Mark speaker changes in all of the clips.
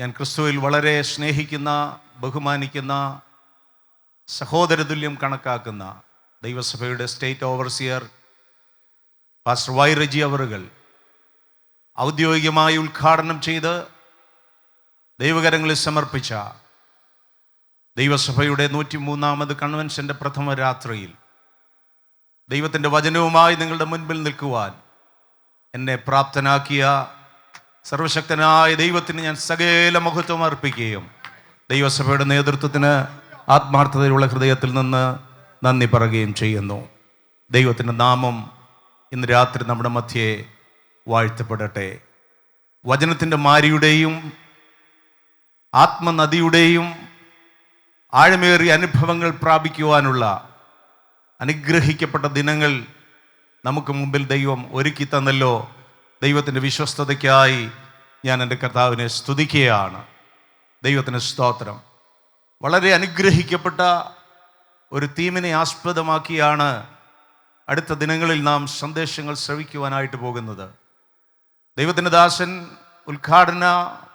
Speaker 1: ഞാൻ ക്രിസ്തുവിൽ വളരെ സ്നേഹിക്കുന്ന, ബഹുമാനിക്കുന്ന, സഹോദരതുല്യം കണക്കാക്കുന്ന ദൈവസഭയുടെ state overseer pastor Y Reji അവറുകൾ ഔദ്യോഗികമായി ഉദ്ഘാടനം ചെയ്ത് ദൈവകരങ്ങളിൽ സമർപ്പിച്ച ദൈവസഭയുടെ 103ാമത് കൺവെൻഷൻ്റെ പ്രഥമ രാത്രിയിൽ ദൈവത്തിൻ്റെ വചനവുമായി നിങ്ങളുടെ മുൻപിൽ നിൽക്കുവാൻ എന്നെ പ്രാപ്തനാക്കിയ സർവശക്തനായ ദൈവത്തിന് ഞാൻ സകല മഹത്വം അർപ്പിക്കുകയും ദൈവസഭയുടെ നേതൃത്വത്തിന് ആത്മാർത്ഥതയുള്ള ഹൃദയത്തിൽ നിന്ന് നന്ദി പറയുകയും ചെയ്യുന്നു. ദൈവത്തിൻ്റെ നാമം ഇന്ന് രാത്രി നമ്മുടെ മധ്യേ വാഴ്ത്തപ്പെടട്ടെ. വചനത്തിൻ്റെ മാരിയുടെയും ആത്മനദിയുടെയും ആഴമേറിയ അനുഭവങ്ങൾ പ്രാപിക്കുവാനുള്ള അനുഗ്രഹിക്കപ്പെട്ട ദിനങ്ങൾ നമുക്ക് മുമ്പിൽ ദൈവം ഒരുക്കി തന്നല്ലോ. ദൈവത്തിൻ്റെ വിശ്വസ്തതയ്ക്കായി ഞാൻ എൻ്റെ കർത്താവിനെ സ്തുതിക്കുകയാണ്. ദൈവത്തിന് സ്തോത്രം. വളരെ അനുഗ്രഹിക്കപ്പെട്ട ഒരു തീമിനെ ആസ്പദമാക്കിയാണ് അടുത്ത ദിനങ്ങളിൽ നാം സന്ദേശങ്ങൾ ശ്രവിക്കുവാനായിട്ട് പോകുന്നത്. ദൈവത്തിൻ്റെ ദാസൻ ഉദ്ഘാടന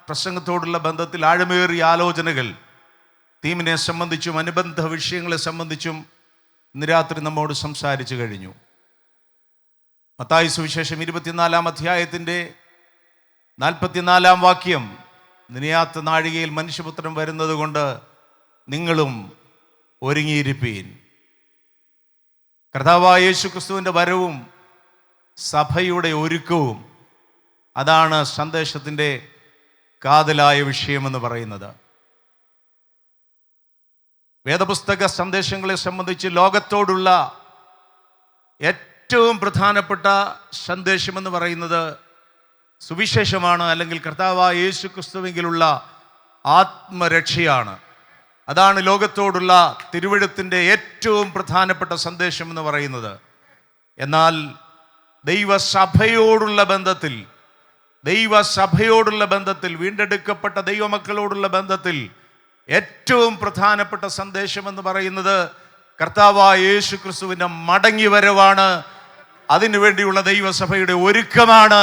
Speaker 1: പ്രസംഗത്തോടുള്ള ബന്ധത്തിൽ ആഴമേറിയ ആലോചനകൾ തീമിനെ സംബന്ധിച്ചും അനുബന്ധ വിഷയങ്ങളെ സംബന്ധിച്ചും ഇന്ന് രാത്രി നമ്മോട് സംസാരിച്ചു കഴിഞ്ഞു. മത്തായി സുവിശേഷം 24-ാം അധ്യായത്തിൻ്റെ 44-ാം വാക്യം, നിനയാത്ത നാഴികയിൽ മനുഷ്യപുത്രൻ വരുന്നത് കൊണ്ട് നിങ്ങളും ഒരുങ്ങിയിരിപ്പീൻ. കർത്താവായ യേശു ക്രിസ്തുവിൻ്റെ വരവും സഭയുടെ ഒരുക്കവും, അതാണ് സന്ദേശത്തിൻ്റെ കാതലായ വിഷയമെന്ന് പറയുന്നത്. വേദപുസ്തക സന്ദേശങ്ങളെ സംബന്ധിച്ച് ലോകത്തോടുള്ള ഏറ്റവും പ്രധാനപ്പെട്ട സന്ദേശമെന്ന് പറയുന്നത് സുവിശേഷമാണ്, അല്ലെങ്കിൽ കർത്താവായ യേശു ക്രിസ്തുവിലുള്ള ആത്മരക്ഷയാണ്. അതാണ് ലോകത്തോടുള്ള തിരുവെഴുത്തിൻ്റെ ഏറ്റവും പ്രധാനപ്പെട്ട സന്ദേശം എന്ന് പറയുന്നത്. എന്നാൽ ദൈവസഭയോടുള്ള ബന്ധത്തിൽ വീണ്ടെടുക്കപ്പെട്ട ദൈവമക്കളോടുള്ള ബന്ധത്തിൽ ഏറ്റവും പ്രധാനപ്പെട്ട സന്ദേശം എന്ന് പറയുന്നത് കർത്താവായ യേശു ക്രിസ്തുവിൻ്റെ മടങ്ങി വരവാണ്. അതിനുവേണ്ടിയുള്ള ദൈവസഭയുടെ ഒരുക്കമാണ്.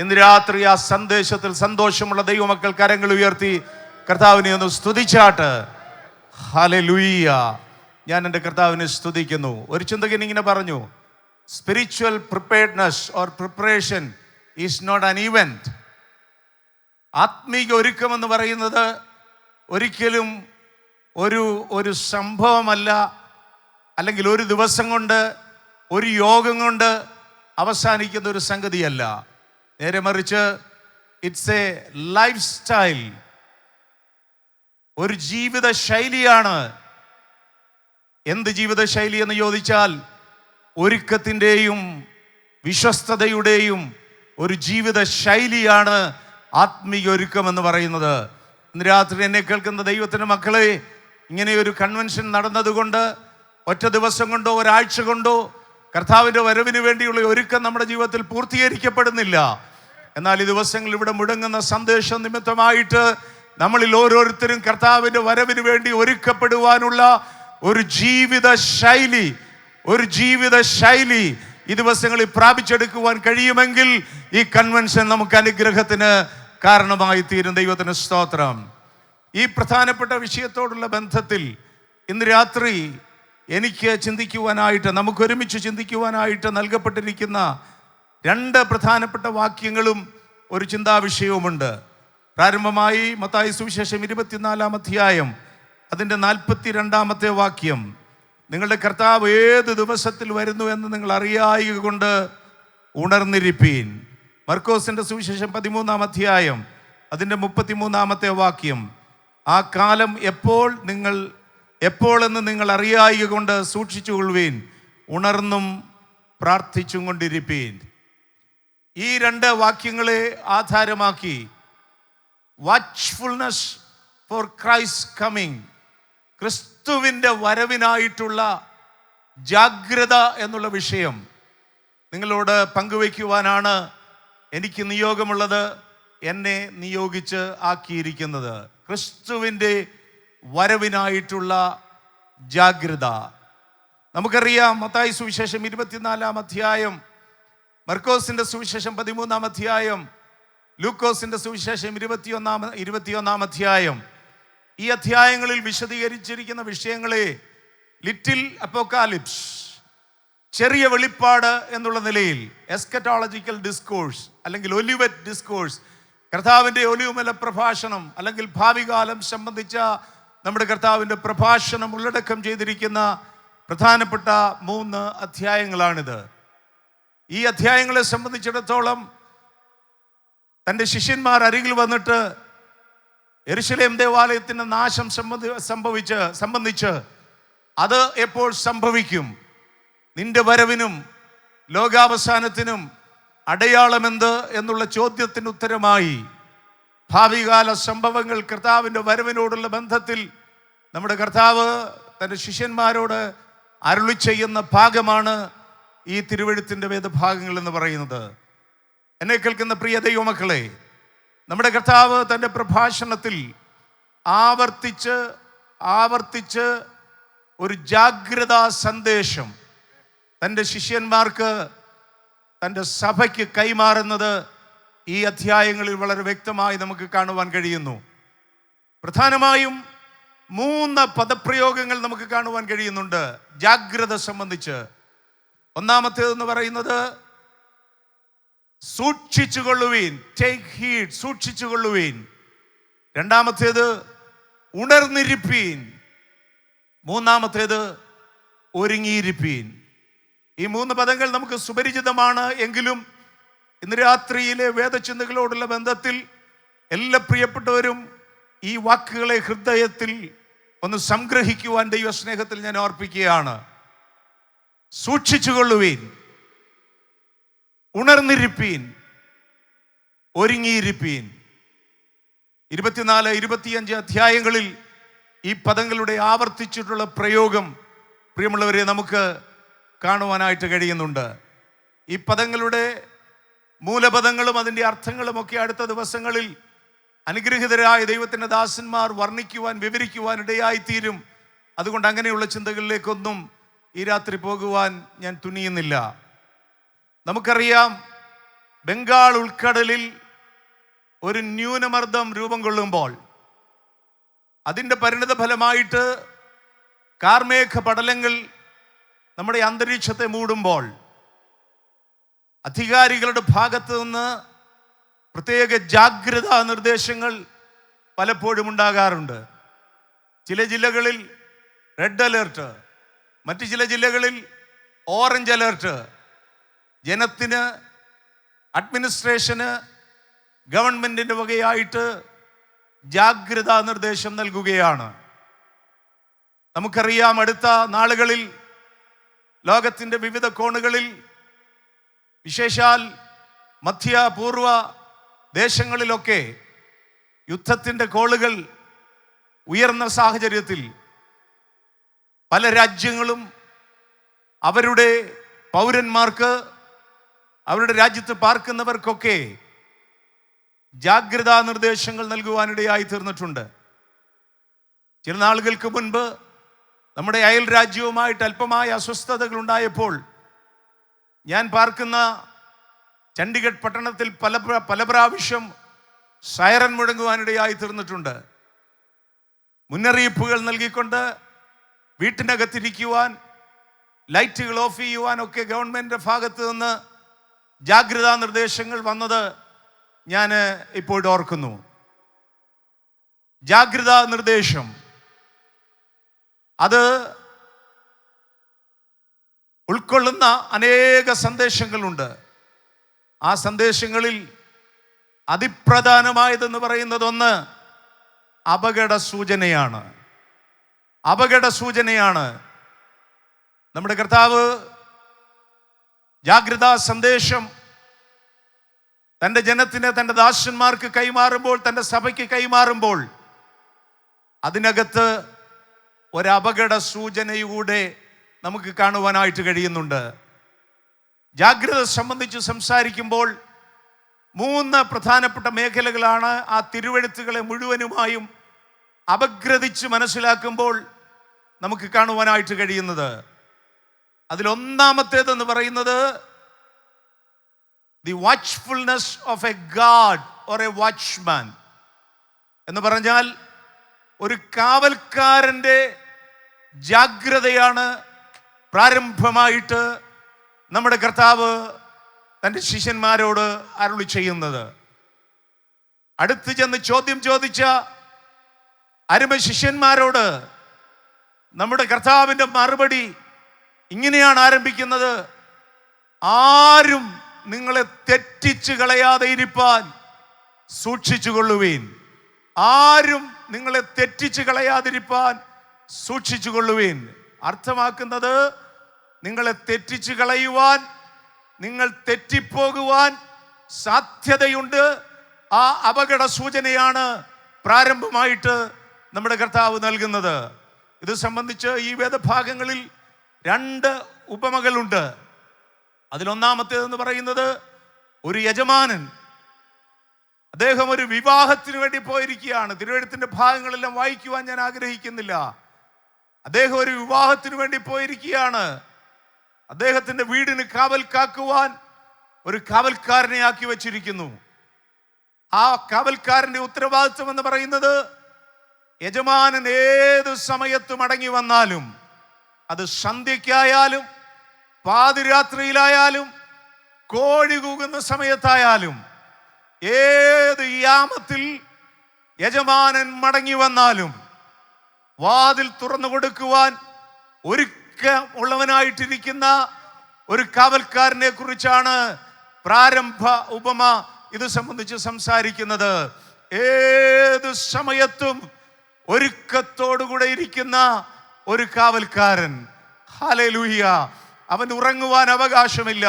Speaker 1: ഇന്ന് രാത്രി ആ സന്ദേശത്തിൽ സന്തോഷമുള്ള ദൈവമക്കൾ കരങ്ങൾ ഉയർത്തി കർത്താവിനെ ഒന്ന് സ്തുതിച്ചാട്ട്. ഹല്ലേലൂയ. ഞാൻ എൻ്റെ കർത്താവിനെ സ്തുതിക്കുന്നു. ഒരു ചിന്തകൻ ഇങ്ങനെ പറഞ്ഞു, spiritual preparedness or preparation is not an event. ആത്മീക ഒരുക്കം എന്ന് പറയുന്നത് ഒരിക്കലും ഒരു സംഭവമല്ല, അല്ലെങ്കിൽ ഒരു ദിവസം കൊണ്ട്, ഒരു യോഗം കൊണ്ട് അവസാനിക്കുന്ന ഒരു സംഗതിയല്ല. നേരെ മറിച്ച് ഇറ്റ്സ് എ ലൈഫ് സ്റ്റൈൽ, ഒരു ജീവിത ശൈലിയാണ്. എന്ത് ജീവിത ശൈലി എന്ന് ചോദിച്ചാൽ ഒരുക്കത്തിൻ്റെയും വിശ്വസ്തതയുടെയും ഒരു ജീവിത ശൈലിയാണ് ആത്മീയ ഒരുക്കം എന്ന് പറയുന്നത്. ഇന്ന് രാത്രി എന്നെ കേൾക്കുന്ന ദൈവത്തിൻ്റെ മക്കളെ, ഇങ്ങനെ ഒരു കൺവെൻഷൻ നടന്നതുകൊണ്ട് ഒറ്റ ദിവസം കൊണ്ടോ ഒരാഴ്ച കൊണ്ടോ കർത്താവിൻ്റെ വരവിന് വേണ്ടിയുള്ള ഒരുക്കം നമ്മുടെ ജീവിതത്തിൽ പൂർത്തീകരിക്കപ്പെടുന്നില്ല. എന്നാൽ ഈ ദിവസങ്ങളിൽ ഇവിടെ മുടങ്ങുന്ന സന്ദേശം നിമിത്തമായിട്ട് നമ്മളിൽ ഓരോരുത്തരും കർത്താവിൻ്റെ വരവിന് വേണ്ടി ഒരുക്കപ്പെടുവാനുള്ള ഒരു ജീവിത ശൈലി ഈ ദിവസങ്ങളിൽ പ്രാപിച്ചെടുക്കുവാൻ കഴിയുമെങ്കിൽ ഈ കൺവെൻഷൻ നമുക്ക് അനുഗ്രഹത്തിന് കാരണമായി തീരും. ദൈവത്തിന് സ്തോത്രം. ഈ പ്രധാനപ്പെട്ട വിഷയത്തോടുള്ള ബന്ധത്തിൽ ഇന്ന് രാത്രി എനിക്ക് ചിന്തിക്കുവാനായിട്ട്, നമുക്കൊരുമിച്ച് ചിന്തിക്കുവാനായിട്ട് നൽകപ്പെട്ടിരിക്കുന്ന 2 പ്രധാനപ്പെട്ട വാക്യങ്ങളും ഒരു ചിന്താവിഷയവുമുണ്ട്. പ്രാരംഭമായി മത്തായി സുവിശേഷം 24-ാം അധ്യായം അതിൻ്റെ 42-ാമത്തെ വാക്യം, നിങ്ങളുടെ കർത്താവ് ഏത് ദിവസത്തിൽ വരുന്നു എന്ന് നിങ്ങൾ അറിയായിക കൊണ്ട് ഉണർന്നിരിപ്പീൻ. മർക്കോസിൻ്റെ സുവിശേഷം 13-ാം അധ്യായം അതിൻ്റെ 33-ാമത്തെ വാക്യം, ആ കാലം എപ്പോഴെന്ന് നിങ്ങൾ അറിയായിക കൊണ്ട് സൂക്ഷിച്ചുകൊള്ളുവീൻ, ഉണർന്നും പ്രാർത്ഥിച്ചും കൊണ്ടിരിപ്പീൻ. ഈ 2 വാക്യങ്ങളെ ആധാരമാക്കി വാച്ച്ഫുൾനെസ് ഫോർ ക്രൈസ്റ്റ് കമ്മിങ്, ക്രിസ്തുവിൻ്റെ വരവിനായിട്ടുള്ള ജാഗ്രത എന്നുള്ള വിഷയം നിങ്ങളോട് പങ്കുവയ്ക്കുവാനാണ് എനിക്ക് നിയോഗമുള്ളത്, എന്നെ നിയോഗിച്ച് ആക്കിയിരിക്കുന്നത്. ക്രിസ്തുവിൻ്റെ വരവിനായിട്ടുള്ള ജാഗ്രത. നമുക്കറിയാം, മത്തായി സുവിശേഷം 24-ാം അധ്യായം, മർക്കോസിൻ്റെ സുവിശേഷം 13-ാം അധ്യായം ലൂക്കോസിന്റെ സുവിശേഷം 21-ാം അധ്യായം. ഈ അധ്യായങ്ങളിൽ വിശദീകരിച്ചിരിക്കുന്ന വിഷയങ്ങളെ ലിറ്റിൽ അപ്പോക്കാലിപ്സ്, ചെറിയ വെളിപ്പാട് എന്നുള്ള നിലയിൽ, എസ്കറ്റോളജിക്കൽ ഡിസ്കോഴ്സ് അല്ലെങ്കിൽ ഒലിവറ്റ് ഡിസ്കോഴ്സ്, കർത്താവിൻ്റെ ഒലിവുമല പ്രഭാഷണം അല്ലെങ്കിൽ ഭാവി കാലം സംബന്ധിച്ച നമ്മുടെ കർത്താവിൻ്റെ പ്രഭാഷണം ഉള്ളടക്കം ചെയ്തിരിക്കുന്ന പ്രധാനപ്പെട്ട 3 അധ്യായങ്ങളാണിത്. ഈ അധ്യായങ്ങളെ സംബന്ധിച്ചിടത്തോളം തൻ്റെ ശിഷ്യന്മാർ അരികിൽ വന്നിട്ട് യെരുശലേം ദേവാലയത്തിൻ്റെ നാശം സംബന്ധിച്ച് അത് എപ്പോൾ സംഭവിക്കും, നിന്റെ വരവിനും ലോകാവസാനത്തിനും അടയാളമെന്ത് എന്നുള്ള ചോദ്യത്തിന് ഉത്തരമായി ഭാവികാല സംഭവങ്ങൾ കർത്താവിൻ്റെ വരവിനോടുള്ള ബന്ധത്തിൽ നമ്മുടെ കർത്താവ് തൻ്റെ ശിഷ്യന്മാരോട് അരുളി ചെയ്യുന്ന ഭാഗമാണ് ഈ തിരുവെഴുത്തിൻ്റെ വേദഭാഗങ്ങൾ എന്ന് പറയുന്നത്. എന്നെ കേൾക്കുന്ന പ്രിയ ദൈവമക്കളെ, നമ്മുടെ കർത്താവ് തൻ്റെ പ്രഭാഷണത്തിൽ ആവർത്തിച്ച് ഒരു ജാഗ്രതാ സന്ദേശം തൻ്റെ ശിഷ്യന്മാർക്ക്, തൻ്റെ സഭയ്ക്ക് കൈമാറുന്നത് ഈ അധ്യായങ്ങളിൽ വളരെ വ്യക്തമായി നമുക്ക് കാണുവാൻ കഴിയുന്നു. പ്രധാനമായും 3 പദപ്രയോഗങ്ങൾ നമുക്ക് കാണുവാൻ കഴിയുന്നുണ്ട് ജാഗ്രത സംബന്ധിച്ച്. ഒന്നാമത്തേതെന്ന് പറയുന്നത് സൂക്ഷിച്ചുകൊള്ളുവീൻ, ടേക്ക് ഹീഡ്, സൂക്ഷിച്ചുകൊള്ളുവീൻ. രണ്ടാമത്തേത് ഉണർന്നിരിപ്പീൻ. മൂന്നാമത്തേത് ഒരുങ്ങിയിരിപ്പീൻ. ഈ 3 പദങ്ങൾ നമുക്ക് സുപരിചിതമാണ്. എങ്കിലും ഇന്ന് രാത്രിയിലെ വേദചിന്തകളോടുള്ള ബന്ധത്തിൽ എല്ലാ പ്രിയപ്പെട്ടവരും ഈ വാക്കുകളെ ഹൃദയത്തിൽ ഒന്ന് സംഗ്രഹിക്കുവാൻ ദൈവസ്നേഹത്തിൽ ഞാൻ ഓർപ്പിക്കുകയാണ്. സൂക്ഷിച്ചുകൊള്ളുവീൻ, ഉണർന്നിരിപ്പീൻ, ഒരുങ്ങിയിരിപ്പീൻ. 24-25 അധ്യായങ്ങളിൽ ഈ പദങ്ങളുടെ ആവർത്തിച്ചിട്ടുള്ള പ്രയോഗം പ്രിയമുള്ളവരെ നമുക്ക് കാണുവാനായിട്ട് കഴിയുന്നുണ്ട്. ഈ പദങ്ങളുടെ മൂലപദങ്ങളും അതിൻ്റെ അർത്ഥങ്ങളും ഒക്കെ അടുത്ത ദിവസങ്ങളിൽ അനുഗ്രഹീതരായ ദൈവത്തിൻ്റെ ദാസന്മാർ വർണ്ണിക്കുവാൻ, വിവരിക്കുവാൻ ഇടയായിത്തീരും. അതുകൊണ്ട് അങ്ങനെയുള്ള ചിന്തകളിലേക്കൊന്നും ഈ രാത്രി പോകുവാൻ ഞാൻ തുനിയുന്നില്ല. നമുക്കറിയാം, ബംഗാൾ ഉൾക്കടലിൽ ഒരു ന്യൂനമർദ്ദം രൂപം കൊള്ളുമ്പോൾ അതിൻ്റെ പരിണിത ഫലമായിട്ട് കാർമേഘ പടലങ്ങൾ നമ്മുടെ അന്തരീക്ഷത്തെ മൂടുമ്പോൾ അധികാരികളുടെ ഭാഗത്ത് നിന്ന് പ്രത്യേക ജാഗ്രതാ നിർദ്ദേശങ്ങൾ പലപ്പോഴും ഉണ്ടാകാറുണ്ട്. ചില ജില്ലകളിൽ റെഡ് അലേർട്ട്, മറ്റു ചില ജില്ലകളിൽ ഓറഞ്ച് അലേർട്ട്. ജനത്തിന്, അഡ്മിനിസ്ട്രേഷന്, ഗവൺമെന്റിന്റെ വകയായിട്ട് ജാഗ്രതാ നിർദ്ദേശം നൽകുകയാണ്. നമുക്കറിയാം, അടുത്ത നാളുകളിൽ ലോകത്തിൻ്റെ വിവിധ കോണുകളിൽ, വിശേഷാൽ മധ്യ പൂർവ ദേശങ്ങളിലൊക്കെ യുദ്ധത്തിൻ്റെ കോളുകൾ ഉയർന്ന സാഹചര്യത്തിൽ പല രാജ്യങ്ങളും അവരുടെ പൗരന്മാർക്ക്, അവരുടെ രാജ്യത്ത് പാർക്കുന്നവർക്കൊക്കെ ജാഗ്രതാ നിർദ്ദേശങ്ങൾ നൽകുവാനിടയായി തീർന്നിട്ടുണ്ട്. ചില നാളുകൾക്ക് മുൻപ് നമ്മുടെ അയൽ രാജ്യവുമായിട്ട് അല്പമായ അസ്വസ്ഥതകൾ ഉണ്ടായപ്പോൾ ഞാൻ പാർക്കുന്ന ചണ്ഡിഗഡ് പട്ടണത്തിൽ പല പ്രാവശ്യം സൈറൻ മുഴങ്ങുവാനിടയായി തീർന്നിട്ടുണ്ട്. മുന്നറിയിപ്പുകൾ നൽകിക്കൊണ്ട് വീട്ടിനകത്തിരിക്കുവാൻ, ലൈറ്റുകൾ ഓഫ് ചെയ്യുവാനൊക്കെ ഗവൺമെൻറ്റിൻ്റെ ഭാഗത്ത് നിന്ന് ജാഗ്രതാ നിർദ്ദേശങ്ങൾ വന്നത് ഞാൻ ഇപ്പോൾ ഓർക്കുന്നു. ജാഗ്രതാ നിർദ്ദേശം അത് ഉൾക്കൊള്ളുന്ന അനേക സന്ദേശങ്ങളുണ്ട്. ആ സന്ദേശങ്ങളിൽ അതിപ്രധാനമായതെന്ന് പറയുന്നത് ഒന്ന് അപകട സൂചനയാണ്. അപകട സൂചനയാണ്. നമ്മുടെ കർത്താവ് ജാഗ്രതാ സന്ദേശം തൻ്റെ ജനത്തിന്, തൻ്റെ ദാസന്മാർക്ക് കൈമാറുമ്പോൾ, തൻ്റെ സഭയ്ക്ക് കൈമാറുമ്പോൾ അതിനകത്ത് ഒരപകട സൂചനയൂടെ നമുക്ക് കാണുവാനായിട്ട് കഴിയുന്നുണ്ട്. ജാഗ്രത സംബന്ധിച്ച് സംസാരിക്കുമ്പോൾ 3 പ്രധാനപ്പെട്ട മേഖലകളാണ് ആ തിരുവെഴുത്തുകളെ മുഴുവനുമായും അപഗ്രഥിച്ച് മനസ്സിലാക്കുമ്പോൾ നമുക്ക് കാണുവാനായിട്ട് കഴിയുന്നത്. അതിലൊന്നാമത്തേതെന്ന് പറയുന്നത് the watchfulness of a guard or a watchman എന്ന് പറഞ്ഞാൽ ഒരു കാവൽക്കാരൻ്റെ ജാഗ്രതയാണ് പ്രാരംഭമായിട്ട് നമ്മുടെ കർത്താവ് തൻ്റെ ശിഷ്യന്മാരോട് അരുളി ചെയ്യുന്നത്. അടുത്ത് ചെന്ന് ചോദ്യം ചോദിച്ച അരുമ ശിഷ്യന്മാരോട് നമ്മുടെ കർത്താവിൻ്റെ മറുപടി ഇങ്ങനെയാണ് ആരംഭിക്കുന്നത്: ആരും നിങ്ങളെ തെറ്റിച്ച് കളയാതെ ഇരിപ്പാൻ സൂക്ഷിച്ചുകൊള്ളുവീൻ. ആരും നിങ്ങളെ തെറ്റിച്ച് കളയാതിരിപ്പാൻ സൂക്ഷിച്ചുകൊള്ളുവീൻ. അർത്ഥമാക്കുന്നത്, നിങ്ങളെ തെറ്റിച്ച് കളയുവാൻ, നിങ്ങൾ തെറ്റിപ്പോകുവാൻ സാധ്യതയുണ്ട്. ആ അപകട സൂചനയാണ് പ്രാരംഭമായിട്ട് നമ്മുടെ കർത്താവ് നൽകുന്നത്. ഇത് സംബന്ധിച്ച് ഈ വേദഭാഗങ്ങളിൽ 2 ഉപമകളുണ്ട്. അതിലൊന്നാമത്തേതെന്ന് പറയുന്നത്, ഒരു യജമാനൻ, അദ്ദേഹം ഒരു വിവാഹത്തിന് വേണ്ടി പോയിരിക്കുകയാണ്. തിരുവെഴുത്തിന്റെ ഭാഗങ്ങളെല്ലാം വായിക്കുവാൻ ഞാൻ ആഗ്രഹിക്കുന്നില്ല. അദ്ദേഹം ഒരു വിവാഹത്തിന് വേണ്ടി പോയിരിക്കുകയാണ്. അദ്ദേഹത്തിന്റെ വീടിന് കാവൽ കാക്കുവാൻ ഒരു കാവൽക്കാരനെ ആക്കി വച്ചിരിക്കുന്നു. ആ കാവൽക്കാരന്റെ ഉത്തരവാദിത്വം എന്ന് പറയുന്നത്, യജമാനൻ ഏത് സമയത്ത് മടങ്ങി വന്നാലും, അത് സന്ധ്യയ്ക്കായാലും പാതിരാത്രിയിലായാലും കോഴി കൂകുന്ന സമയത്തായാലും, ഏത് യാമത്തിൽ യജമാനൻ മടങ്ങി വന്നാലും വാതിൽ തുറന്നു കൊടുക്കുവാൻ ഒരുക്കമുള്ളവനായിട്ടിരിക്കുന്ന ഒരു കാവൽക്കാരനെ കുറിച്ചാണ് പ്രാരംഭ ഉപമ ഇത് സംബന്ധിച്ച് സംസാരിക്കുന്നത്. ഏത് സമയത്തും ഒരുക്കത്തോടുകൂടെ ഇരിക്കുന്ന ഒരു കാവൽക്കാരൻ. ഹല്ലേലൂയ. അവൻ ഉറങ്ങുവാൻ അവകാശമില്ല.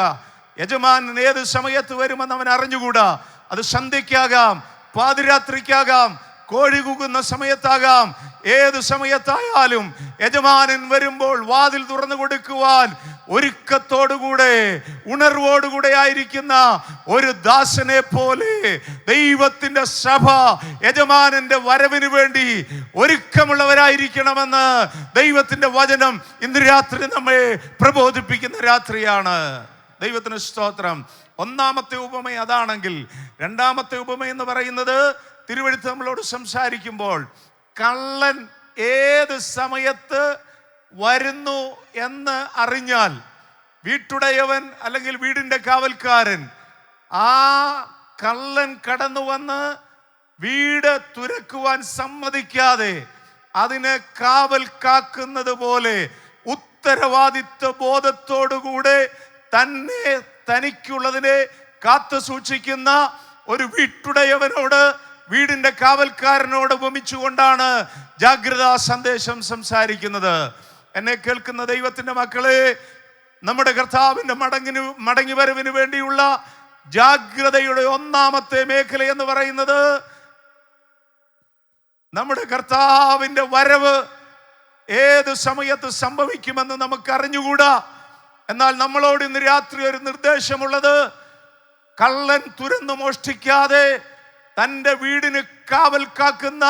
Speaker 1: യജമാനൻ ഏത് സമയത്ത് വരുമെന്ന് അവൻ അറിഞ്ഞുകൂടാ. അത് സന്ധ്യയ്ക്കാകാം, പാതിരാത്രിക്കാകാം, കോഴി കൂകുന്ന സമയത്താകാം. ഏത് സമയത്തായാലും യജമാനൻ വരുമ്പോൾ വാതിൽ തുറന്നു കൊടുക്കുവാൻ ഒരുക്കത്തോടുകൂടെ, ഉണർവോടുകൂടെ ആയിരിക്കുന്ന ഒരു ദാസനെ പോലെ ദൈവത്തിന്റെ സഭ യജമാനന്റെ വരവിന് വേണ്ടി ഒരുക്കമുള്ളവരായിരിക്കണമെന്ന് ദൈവത്തിന്റെ വചനം ഇന്ന് രാത്രി നമ്മെ പ്രബോധിപ്പിക്കുന്ന രാത്രിയാണ്. ദൈവത്തിന് സ്തോത്രം. ഒന്നാമത്തെ ഉപമ അതാണെങ്കിൽ, രണ്ടാമത്തെ ഉപമ എന്ന് പറയുന്നത്, തിരുവെഴുത്ത് നമ്മളോട് സംസാരിക്കുമ്പോൾ കള്ളൻ ഏത് സമയത്ത് വരുന്നു എന്ന് അറിഞ്ഞാൽ വീട്ടുടയവൻ അല്ലെങ്കിൽ വീടിന്റെ കാവൽക്കാരൻ ആ കള്ളൻ കടന്നു വന്ന് വീട് തുരക്കുവാൻ സമ്മതിക്കാതെ അതിനെ കാവൽ കാക്കുന്നത് പോലെ ഉത്തരവാദിത്വ ബോധത്തോടുകൂടെ തന്നെ തനിക്കുള്ളതിനെ കാത്തു സൂക്ഷിക്കുന്ന ഒരു വീട്ടുടയവനോട്, വീടിന്റെ കാവൽക്കാരനോട് ഉപമിച്ചുകൊണ്ടാണ് ജാഗ്രതാ സന്ദേശം സംസാരിക്കുന്നത്. എന്നെ കേൾക്കുന്ന ദൈവത്തിന്റെ മക്കളെ, നമ്മുടെ കർത്താവിന്റെ മടങ്ങി വരവിന് വേണ്ടിയുള്ള ജാഗ്രതയുടെ ഒന്നാമത്തെ മേഖല എന്ന് പറയുന്നത്, നമ്മുടെ കർത്താവിന്റെ വരവ് ഏത് സമയത്ത് സംഭവിക്കുമെന്ന് നമുക്ക് അറിഞ്ഞുകൂടാ. എന്നാൽ നമ്മളോട് ഇന്ന് രാത്രി ഒരു നിർദ്ദേശമുള്ളത്, കള്ളൻ തുരന്നു മോഷ്ടിക്കാതെ തൻ്റെ വീടിന് കാവൽ കാക്കുന്ന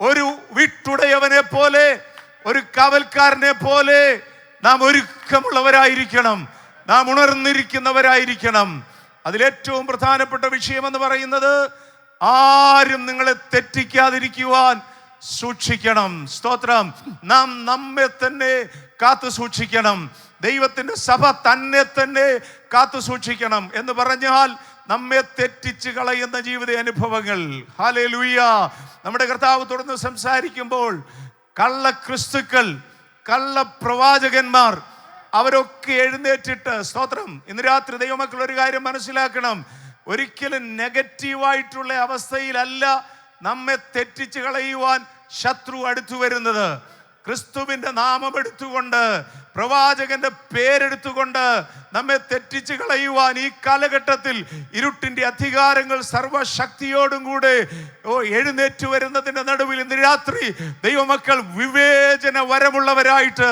Speaker 1: ഒരു വീട്ടുടയവനെ പോലെ, ഒരു കാവൽക്കാരനെ പോലെ നാം ഒരുക്കമുള്ളവരായിരിക്കണം, നാം ഉണർന്നിരിക്കുന്നവരായിരിക്കണം. അതിലേറ്റവും പ്രധാനപ്പെട്ട വിഷയമെന്ന് പറയുന്നത്, ആരും നിങ്ങളെ തെറ്റിക്കാതിരിക്കുവാൻ സൂക്ഷിക്കണം. സ്തോത്രം. നാം നമ്മെ തന്നെ കാത്തു സൂക്ഷിക്കണം. ദൈവത്തിന്റെ സഭ തന്നെ തന്നെ കാത്തു സൂക്ഷിക്കണം എന്ന് പറഞ്ഞാൽ നമ്മെ തെറ്റിച്ച് കളയുന്ന ജീവിത അനുഭവങ്ങൾ. ഹല്ലേലൂയ. നമ്മുടെ കർത്താവ് തുടർന്ന് സംസാരിക്കുമ്പോൾ കള്ളക്രിസ്തുക്കൾ, കള്ളപ്രവാചകന്മാർ അവരൊക്കെ എഴുന്നേറ്റിട്ട്, സ്തോത്രം, ഇന്ന് രാത്രി ദൈവമക്കൾ ഒരു കാര്യം മനസ്സിലാക്കണം. ഒരിക്കലും നെഗറ്റീവായിട്ടുള്ള അവസ്ഥയിലല്ല നമ്മെ തെറ്റിച്ച് കളയുവാൻ ശത്രു അടുത്തു വരുന്നത്. ക്രിസ്തുവിന്റെ നാമം എടുത്തുകൊണ്ട്, പ്രവാചകന്റെ പേരെടുത്തുകൊണ്ട് നമ്മെ തെറ്റിച്ച് കളയുവാൻ ഈ കാലഘട്ടത്തിൽ ഇരുട്ടിന്റെ അധികാരങ്ങൾ സർവശക്തിയോടും കൂടെ എഴുന്നേറ്റ് വരുന്നതിന്റെ നടുവിൽ ഇന്ന് രാത്രി ദൈവമക്കൾ വിവേചന വരമുള്ളവരായിട്ട്,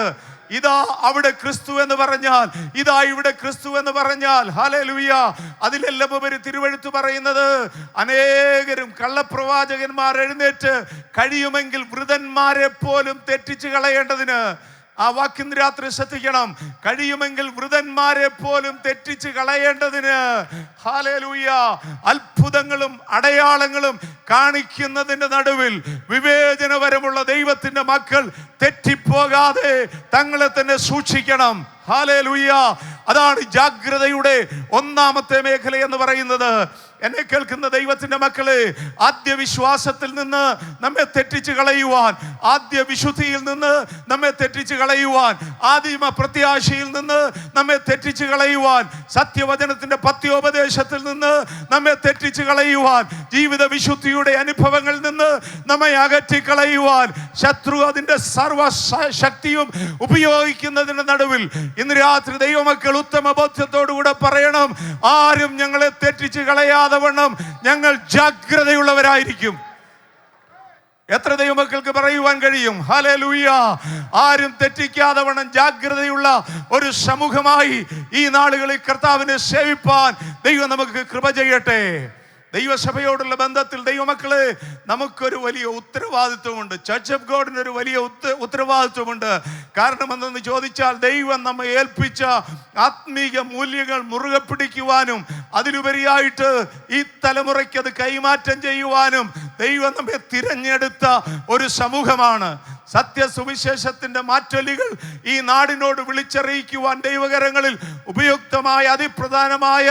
Speaker 1: ഇതാ അവിടെ ക്രിസ്തു എന്ന് പറഞ്ഞാൽ, ഇതാ ഇവിടെ ക്രിസ്തു എന്ന് പറഞ്ഞാൽ, ഹല്ലേലൂയ. അതിലെല്ലാം ഉപരി തിരുവെഴുത്ത് പറയുന്നത്, അനേകരും കള്ളപ്രവാചകന്മാർ എഴുന്നേറ്റ് കഴിയുമെങ്കിൽ വൃതന്മാരെ പോലും തെറ്റിച്ച് കളയേണ്ടതിന് ആ വാക്കിന് രാത്രി ശ്രദ്ധിക്കണം. കഴിയുമെങ്കിൽ വൃതന്മാരെ പോലും തെറ്റിച്ച് കളയേണ്ടതിന്, ഹല്ലേലൂയ, അത്ഭുതങ്ങളും അടയാളങ്ങളും കാണിക്കുന്നതിന്റെ നടുവിൽ വിവേചനപരമുള്ള ദൈവത്തിന്റെ മക്കൾ തെറ്റിപ്പോകാതെ തങ്ങളെ തന്നെ സൂക്ഷിക്കണം. ഹല്ലേലൂയ. അതാണ് ജാഗ്രതയുടെ ഒന്നാമത്തെ മേഖല എന്ന് പറയുന്നത്. എന്നെ കേൾക്കുന്ന ദൈവത്തിന്റെ മക്കളെ, ആദ്യ വിശ്വാസത്തിൽ നിന്ന് നമ്മെ തെറ്റിച്ച് കളയുവാൻ, ആദ്യ വിശുദ്ധിയിൽ നിന്ന് നമ്മെ തെറ്റിച്ച് കളയുവാൻ, ആദിമ പ്രത്യാശയിൽ നിന്ന് നമ്മെ തെറ്റിച്ച് കളയുവാൻ, സത്യവചനത്തിന്റെ പത്യോപദേശത്തിൽ നിന്ന് നമ്മെ തെറ്റിച്ച് കളയുവാൻ, ജീവിത വിശുദ്ധിയുടെ അനുഭവങ്ങളിൽ നിന്ന് നമ്മെ അകറ്റിക്കളയുവാൻ ശത്രു അതിന്റെ സർവശക്തിയും ഉപയോഗിക്കുന്നതിന്റെ നടുവിൽ ഇന്ന് രാത്രി ദൈവമക്കൾ ഉത്തമ ബോധ്യത്തോടുകൂടെ പറയണം, ആരും ഞങ്ങളെ തെറ്റിച്ച് കളയാതെ വണ്ണം ഞങ്ങൾ ജാഗ്രതയുള്ളവരായിരിക്കും. എത്ര ദൈവമക്കൾക്ക് പറയുവാൻ കഴിയും? ഹല്ലേലൂയ. ആരും തെറ്റിക്കാതെ വണ്ണം ജാഗ്രതയുള്ള ഒരു സമൂഹമായി ഈ നാളുകളിൽ കർത്താവിനെ സേവിപ്പാൻ ദൈവം നമുക്ക് കൃപ ചെയ്യട്ടെ. ദൈവസഭയോടുള്ള ബന്ധത്തിൽ ദൈവമക്കളെ, നമുക്കൊരു വലിയ ഉത്തരവാദിത്വമുണ്ട്. ചർച്ച് ഓഫ് ഗോഡിന് ഒരു വലിയ ഉത്തരവാദിത്വമുണ്ട്. കാരണം എന്തെന്ന് ചോദിച്ചാൽ, ദൈവം നമ്മെ ഏൽപ്പിച്ച ആത്മീക മൂല്യങ്ങൾ മുറുകെ പിടിക്കുവാനും അതിലുപരിയായിട്ട് ഈ തലമുറയ്ക്ക് അത് കൈമാറ്റം ചെയ്യുവാനും ദൈവം നമ്മെ തിരഞ്ഞെടുത്ത ഒരു സമൂഹമാണ്. സത്യസുവിശേഷത്തിന്റെ മാറ്റൊലികൾ ഈ നാടിനോട് വിളിച്ചറിയിക്കുവാൻ ദൈവകരങ്ങളിൽ ഉപയുക്തമായ അതിപ്രധാനമായ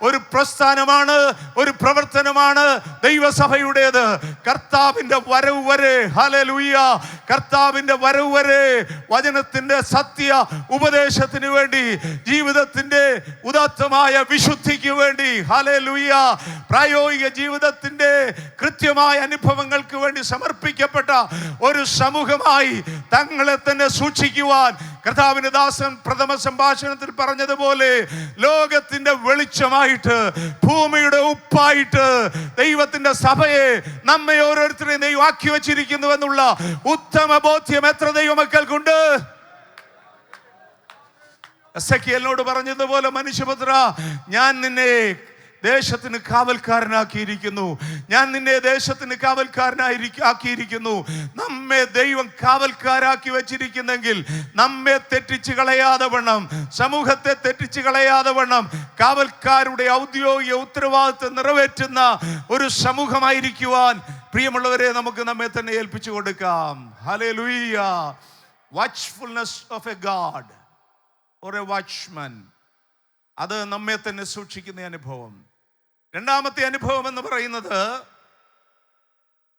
Speaker 1: ഒരു പ്രസ്ഥാനമാണ്, ഒരു പ്രവർത്തനമാണ് ദൈവസഭയുടേത്. കർത്താവിന്റെ വരവ് വരെ, ഹല്ലേലൂയ, കർത്താവിന്റെ വരവ് വരെ വചനത്തിന്റെ സത്യ ഉപദേശത്തിന് വേണ്ടി, ജീവിതത്തിന്റെ ഉദാത്തമായ വിശുദ്ധിക്ക് വേണ്ടി, ഹല്ലേലൂയ, പ്രായോഗിക ജീവിതത്തിന്റെ കൃത്യമായ അനുഭവങ്ങൾക്ക് വേണ്ടി സമർപ്പിക്കപ്പെട്ട ഒരു സമൂഹമായി തങ്ങളെ തന്നെ സൂക്ഷിക്കുവാൻ കർത്താവിന്റെ ദാസൻ പ്രഥമ സംഭാഷണത്തിൽ പറഞ്ഞതുപോലെ, ലോകത്തിന്റെ വെളിച്ചമായിട്ട്, ഭൂമിയുടെ ഉപ്പായിട്ട് ദൈവത്തിന്റെ സഭയെ, നമ്മെ ഓരോരുത്തരെയും ദൈവം ആക്കി വച്ചിരിക്കുന്നു എന്നുള്ള ഉത്തമ ബോധ്യം എത്ര ദൈവമക്കൾക്കുണ്ട്? എസെക്കിയേലിനോട് പറഞ്ഞതുപോലെ, മനുഷ്യപുത്ര, ഞാൻ നിന്നെ ദേശത്തിന് കാവൽക്കാരനാക്കിയിരിക്കുന്നു, ഞാൻ നിന്നെ ദേശത്തിന് ആക്കിയിരിക്കുന്നു. നമ്മെ ദൈവം കാവൽക്കാരാക്കി വെച്ചിരിക്കുന്നെങ്കിൽ നമ്മെ തെറ്റിച്ച് കളയാതെ വണ്ണം, സമൂഹത്തെ തെറ്റിച്ച് കളയാതെ വണ്ണം കാവൽക്കാരുടെ ഔദ്യോഗിക ഉത്തരവാദിത്വം നിറവേറ്റുന്ന ഒരു സമൂഹമായിരിക്കുവാൻ പ്രിയമുള്ളവരെ നമുക്ക് നമ്മെ തന്നെ ഏൽപ്പിച്ചു കൊടുക്കാം. ഹല്ലേലൂയ. Watchfulness of a guard or a watchman, അത് നമ്മെ തന്നെ സൂക്ഷിക്കുന്ന അനുഭവം. രണ്ടാമത്തെ അനുഭവം എന്ന് പറയുന്നത്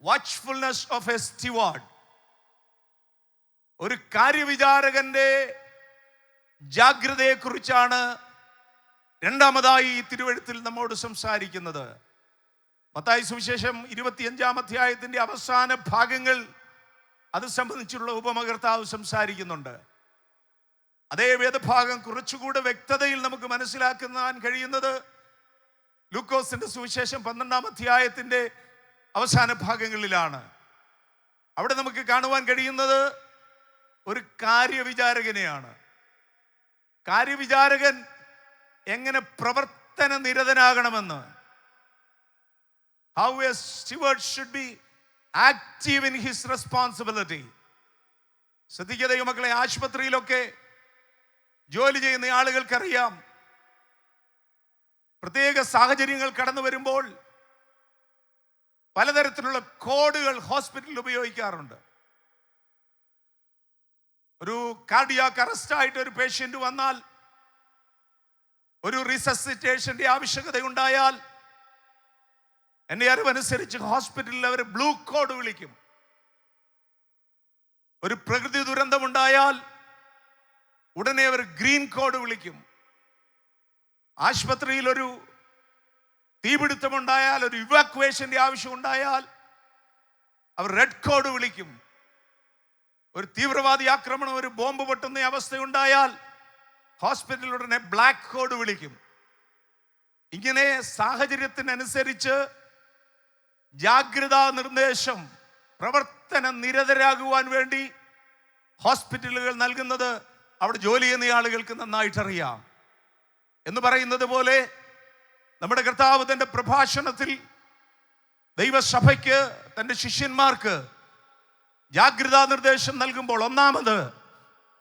Speaker 1: വാച്ച്ഫുൾനെസ് ഓഫ് എ സ്റ്റിവാർഡ്. ഒരു കാര്യവിചാരകന്റെ ജാഗ്രതയെക്കുറിച്ചാണ് രണ്ടാമതായി ഈ തിരുവെഴുത്തിൽ നമ്മോട് സംസാരിക്കുന്നത്. മത്തായി സുവിശേഷം 25-ാം അധ്യായത്തിന്റെ അവസാന ഭാഗങ്ങൾ അത് സംബന്ധിച്ചുള്ള ഉപമ കർത്താവ് സംസാരിക്കുന്നുണ്ട്. അതേ വേദഭാഗം കുറച്ചുകൂടെ വ്യക്തതയിൽ നമുക്ക് മനസ്സിലാക്കാൻ കഴിയുന്നത് ലൂക്കോസിന്റെ സുവിശേഷം 12-ാം അധ്യായത്തിന്റെ അവസാന ഭാഗങ്ങളിലാണ്. അവിടെ നമുക്ക് കാണുവാൻ കഴിയുന്നത് ഒരു കാര്യവിചാരകനെയാണ്. കാര്യവിചാരകൻ എങ്ങനെ പ്രവർത്തന നിരതനാകണമെന്ന്, how a steward should be active in his responsibility. ശ്രദ്ധിക്കുക ദൈവമക്കളെ, ആശുപത്രിയിലൊക്കെ ജോലി ചെയ്യുന്ന ആളുകൾക്കറിയാം, പ്രത്യേക സാഹചര്യങ്ങൾ കടന്നു വരുമ്പോൾ പലതരത്തിലുള്ള കോഡുകൾ ഹോസ്പിറ്റലിൽ ഉപയോഗിക്കാറുണ്ട്. ഒരു കാർഡിയാക് അറസ്റ്റ് ആയിട്ട് ഒരു പേഷ്യന്റ് വന്നാൽ, ഒരു റിസസിറ്റേഷന്റെ ആവശ്യകത ഉണ്ടായാൽ, എൻ്റെ അറിവനുസരിച്ച് ഹോസ്പിറ്റലിൽ അവർ ബ്ലൂ കോഡ് വിളിക്കും. ഒരു പ്രകൃതി ദുരന്തമുണ്ടായാൽ ഉടനെ അവർ ഗ്രീൻ കോഡ് വിളിക്കും. ആശുപത്രിയിൽ ഒരു തീപിടുത്തമുണ്ടായാൽ, ഒരു ഇവാക്വേഷന്റെ ആവശ്യം ഉണ്ടായാൽ അവർ റെഡ് കോഡ് വിളിക്കും. ഒരു തീവ്രവാദി ആക്രമണം, ഒരു ബോംബ് പൊട്ടുന്ന അവസ്ഥയുണ്ടായാൽ ഹോസ്പിറ്റലിൽ ഉടനെ ബ്ലാക്ക് കോഡ് വിളിക്കും. ഇങ്ങനെ സാഹചര്യത്തിനനുസരിച്ച് ജാഗ്രതാ നിർദ്ദേശം, പ്രവർത്തന നിരതരാകുവാൻ വേണ്ടി ഹോസ്പിറ്റലുകൾ നൽകുന്നത് അവിടെ ജോലി ചെയ്യുന്ന ആളുകൾക്ക് നന്നായിട്ടറിയാം. എന്ന് പറയുന്നത് പോലെ നമ്മുടെ കർത്താവ് തന്റെ പ്രഭാഷണത്തിൽ ദൈവസഭയ്ക്ക്, തന്റെ ശിഷ്യന്മാർക്ക് ജാഗ്രതാ നിർദ്ദേശം നൽകുമ്പോൾ ഒന്നാമത്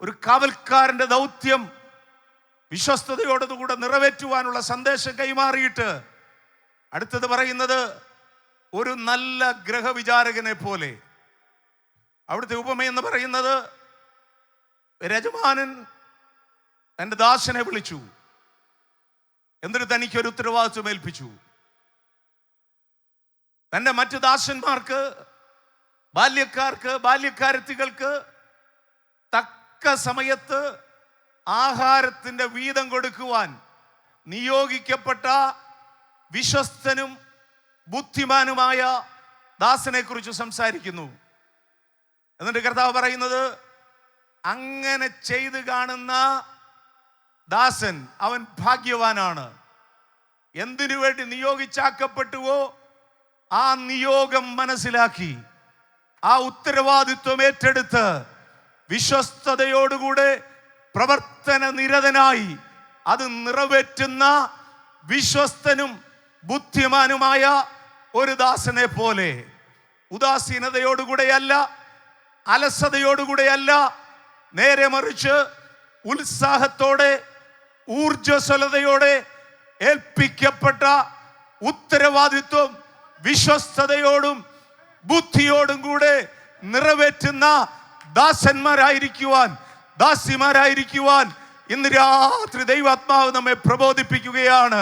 Speaker 1: ഒരു കാവൽക്കാരന്റെ ദൗത്യം വിശ്വസ്തയോടുകൂടെ നിറവേറ്റുവാനുള്ള സന്ദേശം കൈമാറിയിട്ട് അടുത്തത് പറയുന്നത് ഒരു നല്ല ഗ്രഹവിചാരകനെ പോലെ. അവിടുത്തെ ഉപമയെന്ന് പറയുന്നത് യജമാനൻ തൻ്റെ ദാസനെ വിളിച്ചു, എന്നിട്ട് തനിക്കൊരു ഉത്തരവാദിത്വം ഏൽപ്പിച്ചു. തൻ്റെ മറ്റു ദാസന്മാർക്ക്, ബാല്യക്കാർക്ക്, ബാല്യക്കാരത്തികൾക്ക് തക്ക സമയത്ത് ആഹാരത്തിൻ്റെ വീതം കൊടുക്കുവാൻ നിയോഗിക്കപ്പെട്ട വിശ്വസ്തനും ബുദ്ധിമാനുമായ ദാസനെ കുറിച്ച് സംസാരിക്കുന്നു. എന്നിട്ട് കർത്താവ് പറയുന്നത്, അങ്ങനെ ചെയ്ത് കാണുന്ന ദാസൻ അവൻ ഭാഗ്യവാനാണ്. എന്തിനു വേണ്ടി നിയോഗിച്ചാക്കപ്പെട്ടുവോ ആ നിയോഗം മനസ്സിലാക്കി ആ ഉത്തരവാദിത്വം ഏറ്റെടുത്ത് വിശ്വസ്തയോടുകൂടെ പ്രവർത്തന നിരതനായി അത് നിറവേറ്റുന്ന വിശ്വസ്തനും ബുദ്ധിമാനുമായ ഒരു ദാസനെ പോലെ. ഉദാസീനതയോടുകൂടെയല്ല, അലസതയോടുകൂടെയല്ല, നേരെ മറിച്ച് ഉത്സാഹത്തോടെ, ഊർജ്ജസ്വലതയോടെ ഏൽപ്പിക്കപ്പെട്ട ഉത്തരവാദിത്വം വിശ്വസ്തയോടും ബുദ്ധിയോടും കൂടെ നിറവേറ്റുന്ന ദാസന്മാരായിരിക്കുവാൻ, ദാസിമാരായിരിക്കുവാൻ ഇന്ന് രാത്രി ദൈവാത്മാവ് നമ്മെ പ്രബോധിപ്പിക്കുകയാണ്.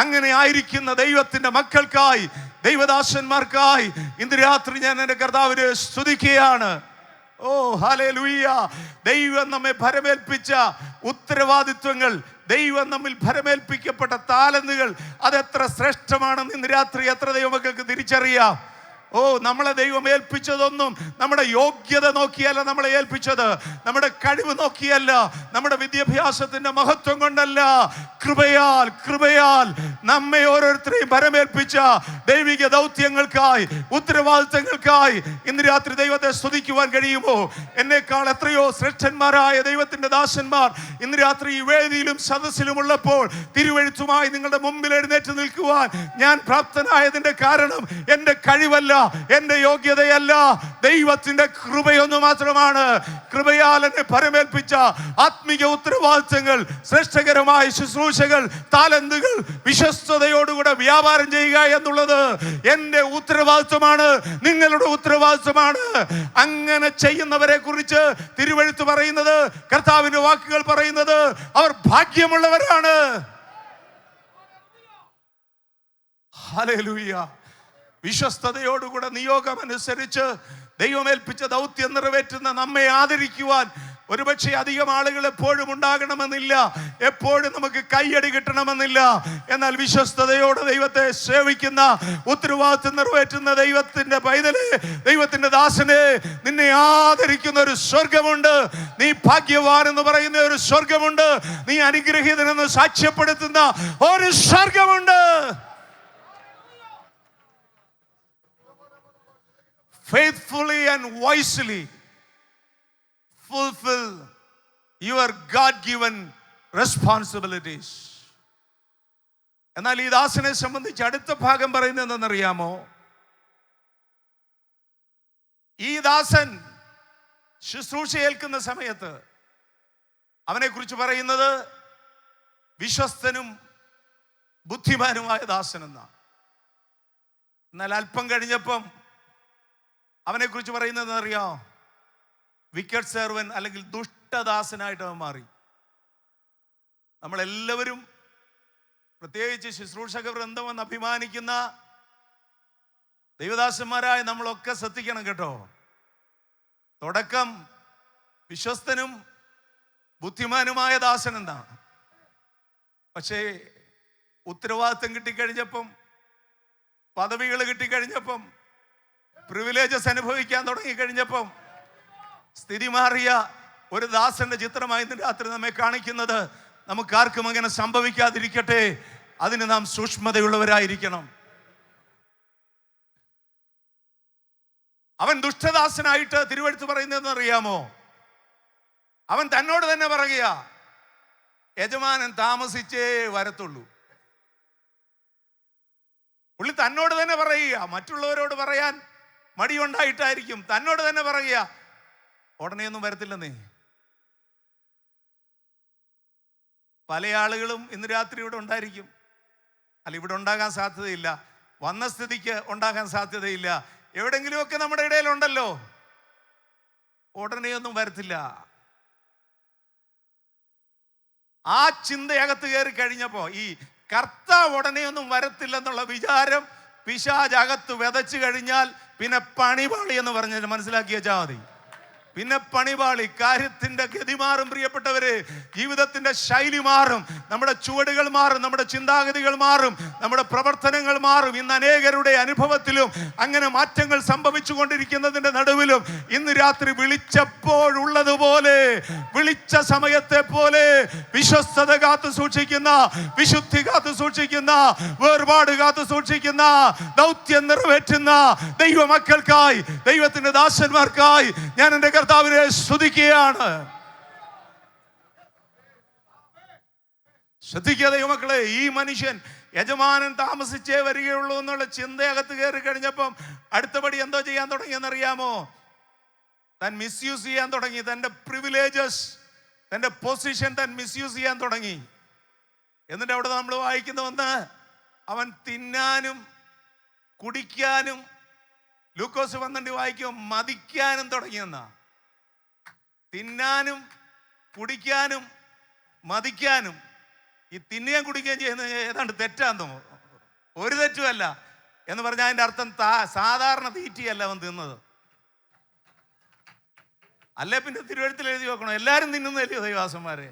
Speaker 1: അങ്ങനെ ആയിരിക്കുന്ന ദൈവത്തിന്റെ മക്കൾക്കായി, ദൈവദാസന്മാർക്കായി ഇന്ന് രാത്രി ഞാൻ എൻ്റെ കർത്താവിനെ സ്തുതിക്കുകയാണ്. ഓ ഹല്ലേലൂയ! ദൈവം നമ്മെ ഭരമേൽപ്പിച്ച ഉത്തരവാദിത്വങ്ങൾ, ദൈവം നമ്മിൽ ഭരമേൽപ്പിക്കപ്പെട്ട താലന്തുകൾ, അതെത്ര ശ്രേഷ്ഠമാണെന്ന് ഇന്ന് രാത്രി എത്ര ദൈവമക്കൾക്ക് തിരിച്ചറിയാം. ഓ, നമ്മളെ ദൈവം ഏൽപ്പിച്ചതൊന്നും നമ്മുടെ യോഗ്യത നോക്കിയല്ല നമ്മളെ ഏൽപ്പിച്ചത്, നമ്മുടെ കഴിവ് നോക്കിയല്ല, നമ്മുടെ വിദ്യാഭ്യാസത്തിന്റെ മഹത്വം കൊണ്ടല്ല, കൃപയാൽ കൃപയാൽ നമ്മെ ഓരോരുത്തരെയും ഭരമേൽപ്പിച്ച ദൈവിക ദൗത്യങ്ങൾക്കായി, ഉത്തരവാദിത്തങ്ങൾക്കായി ഇന്ന് രാത്രി ദൈവത്തെ സ്തുതിക്കുവാൻ കഴിയുമോ? എന്നേക്കാൾ എത്രയോ ശ്രേഷ്ഠന്മാരായ ദൈവത്തിന്റെ ദാസന്മാർ ഇന്ന് രാത്രി ഈ വേദിയിലും സദസ്സിലും ഉള്ളപ്പോൾ തിരുവെഴുത്തുമായി നിങ്ങളുടെ മുമ്പിൽ എഴുന്നേറ്റ് നിൽക്കുവാൻ ഞാൻ പ്രാപ്തനായതിന്റെ കാരണം എൻ്റെ കഴിവല്ല, എന്റെ യോഗ്യതയല്ല, ദൈവത്തിന്റെ കൃപയൊന്നു മാത്രമാണ്. കൃപയാൽ എന്നെ ഭരമേൽപ്പിച്ച ആത്മീയ ഉത്തരവാദിത്തങ്ങൾ, ശ്രേഷ്ഠകരമായ ശുശ്രൂഷകൾ, താലന്തുകൾ വിശ്വസ്തയോടുകൂടെ വ്യാപാരം ചെയ്യുക എന്നുള്ളത് എന്റെ ഉത്തരവാദിത്വമാണ്, നിങ്ങളുടെ ഉത്തരവാദിത്വമാണ്. അങ്ങനെ ചെയ്യുന്നവരെ കുറിച്ച് തിരുവെഴുത്ത് പറയുന്നത്, കർത്താവിന്റെ വാക്കുകൾ പറയുന്നത്, അവർ ഭാഗ്യമുള്ളവരാണ്. ഹല്ലേലൂയ! വിശ്വസ്തയോടുകൂടെ നിയോഗമനുസരിച്ച് ദൈവമേൽപ്പിച്ച ദൗത്യം നിറവേറ്റുന്ന നമ്മെ ആദരിക്കുവാൻ ഒരുപക്ഷെ അധികം ആളുകൾ എപ്പോഴും ഉണ്ടാകണമെന്നില്ല, എപ്പോഴും നമുക്ക് കയ്യടി കിട്ടണമെന്നില്ല. എന്നാൽ വിശ്വസ്തയോടെ ദൈവത്തെ സേവിക്കുന്ന, ഉത്തരവാദിത്വം നിറവേറ്റുന്ന ദൈവത്തിന്റെ പൈതലെ, ദൈവത്തിന്റെ ദാസനെ, നിന്നെ ആദരിക്കുന്ന ഒരു സ്വർഗമുണ്ട്. നീ ഭാഗ്യവാൻ എന്ന് പറയുന്ന ഒരു സ്വർഗമുണ്ട്. നീ അനുഗ്രഹീതനെന്ന് സാക്ഷ്യപ്പെടുത്തുന്ന ഒരു സ്വർഗമുണ്ട്. Faithfully and wisely fulfill your God-given responsibilities. എന്നാൽ ഈ ദാസനെ സംബന്ധിച്ച് അടുത്ത ഭാഗം പറയുന്നത് എന്തെന്നറിയാമോ? ഈ ദാസൻ ശുശ്രൂഷ ഏൽക്കുന്ന സമയത്ത് അവനെ കുറിച്ച് പറയുന്നത് വിശ്വസ്തനും ബുദ്ധിമാനുമായ ദാസൻ എന്നാണ്. എന്നാൽ അല്പം കഴിഞ്ഞപ്പം അവനെ കുറിച്ച് പറയുന്നത് അറിയാമോ? വിക്കറ്റ് സെർവൻ, അല്ലെങ്കിൽ ദുഷ്ടദാസനായിട്ട് അവൻ മാറി. നമ്മളെല്ലാവരും, പ്രത്യേകിച്ച് ശുശ്രൂഷക വൃന്ദമെന്ന് അഭിമാനിക്കുന്ന ദൈവദാസന്മാരായ നമ്മളൊക്കെ ശ്രദ്ധിക്കണം കേട്ടോ. തുടക്കം വിശ്വസ്തനും ബുദ്ധിമാനുമായ ദാസൻ എന്നാണ്. പക്ഷേ ഉത്തരവാദിത്വം കിട്ടിക്കഴിഞ്ഞപ്പം, പദവികൾ കിട്ടിക്കഴിഞ്ഞപ്പം, പ്രിവിലേജസ് അനുഭവിക്കാൻ തുടങ്ങിക്കഴിഞ്ഞപ്പം സ്ഥിതി മാറിയ ഒരു ദാസന്റെ ചിത്രമായി ഇന്ന് രാത്രി നമ്മെ കാണിക്കുന്നത്. നമുക്കാർക്കും അങ്ങനെ സംഭവിക്കാതിരിക്കട്ടെ, അതിന് നാം സൂക്ഷ്മതയുള്ളവരായിരിക്കണം. അവൻ ദുഷ്ടദാസനായിട്ട് തിരുവെഴുത്ത് പറയുന്നതെന്ന് അറിയാമോ? അവൻ തന്നോട് തന്നെ പറയുക, യജമാനൻ താമസിച്ചേ വരത്തുള്ളൂ. പുള്ളി തന്നോട് തന്നെ പറയുക, മറ്റുള്ളവരോട് പറയാൻ മടിയുണ്ടായിട്ടായിരിക്കും. തന്നോട് തന്നെ പറയുക, ഉടനെയൊന്നും വരത്തില്ലെന്നേ. പല ആളുകളും ഇന്ന് രാത്രി ഇവിടെ ഉണ്ടായിരിക്കും. അല്ല, ഇവിടെ ഉണ്ടാകാൻ സാധ്യതയില്ല, വന്ന സ്ഥിതിക്ക് ഉണ്ടാകാൻ സാധ്യതയില്ല. എവിടെങ്കിലുമൊക്കെ നമ്മുടെ ഇടയിലുണ്ടല്ലോ. ഉടനെയൊന്നും വരത്തില്ല. ആ ചിന്തയകത്ത് കയറി കഴിഞ്ഞപ്പോ ഈ കർത്താവ് ഉടനെയൊന്നും വരത്തില്ലെന്നുള്ള വിചാരം പിശാചകത്ത് വിതച്ചു കഴിഞ്ഞാൽ പിന്നെ പണിപാളി എന്ന് പറഞ്ഞ് മനസ്സിലാക്കി വെച്ചാൽ മതി. പിന്നെ പണിപാളി. കാര്യത്തിന്റെ ഗതി മാറും പ്രിയപ്പെട്ടവര്. ജീവിതത്തിന്റെ ശൈലി മാറും, നമ്മുടെ ചുവടുകൾ മാറും, നമ്മുടെ ചിന്താഗതികൾ മാറും, നമ്മുടെ പ്രവർത്തനങ്ങൾ മാറും. ഇന്ന് അനേകരുടെ അനുഭവത്തിലും അങ്ങനെ മാറ്റങ്ങൾ സംഭവിച്ചു കൊണ്ടിരിക്കുന്നതിന്റെ നടുവിലും ഇന്ന് രാത്രി വിളിച്ചപ്പോഴുള്ളതുപോലെ, വിളിച്ച സമയത്തെ പോലെ വിശ്വസ്തത കാത്തു സൂക്ഷിക്കുന്ന, വിശുദ്ധി കാത്തു സൂക്ഷിക്കുന്ന, വേർപാട് കാത്തു സൂക്ഷിക്കുന്ന, ദൗത്യം നിറവേറ്റുന്ന ദൈവമക്കൾക്കായി, ദൈവത്തിന്റെ ദാസന്മാർക്കായി ഞാൻ എൻ്റെ കർത്താവിനെ സ്തുതിക്കുകയാണ്. ശ്രദ്ധിക്കുക ദൈവമക്കളെ, ഈ മനുഷ്യൻ യജമാനൻ താമസിച്ചേ വരികയുള്ളൂ എന്നുള്ള ചിന്തയകത്ത് കയറി കഴിഞ്ഞപ്പം അടുത്തപടി എന്തോ ചെയ്യാൻ തുടങ്ങിയെന്നറിയാമോ? താൻ മിസ്യൂസ് ചെയ്യാൻ തുടങ്ങി. തൻ്റെ പ്രിവിലേജസ്, തൻ്റെ പൊസിഷൻ താൻ മിസ്യൂസ് ചെയ്യാൻ തുടങ്ങി. എന്നിട്ട് അവിടെ നമ്മൾ വായിക്കുന്ന ഒന്ന്, അവൻ തിന്നാനും കുടിക്കാനും, ലൂക്കോസ് 12 വായിക്കും, മതിക്കാനും തുടങ്ങിയെന്നാ. തിന്നാനും കുടിക്കാനും മതിക്കാനും. ഈ തിന്നുകയും കുടിക്കുകയും ചെയ്യുന്നത് ഏതാണ്ട് തെറ്റാന്ന് തോന്നുന്നു. ഒരു തെറ്റുമല്ല എന്ന് പറഞ്ഞാൽ അതിൻ്റെ അർത്ഥം സാധാരണ തീറ്റിയല്ല അവൻ തിന്നത്. അല്ലേ പിന്നെ തിരുവഴുത്തിൽ എഴുതി വെക്കണം, എല്ലാവരും തിന്നുന്നതല്ലയോ ദൈവദാസന്മാരെ?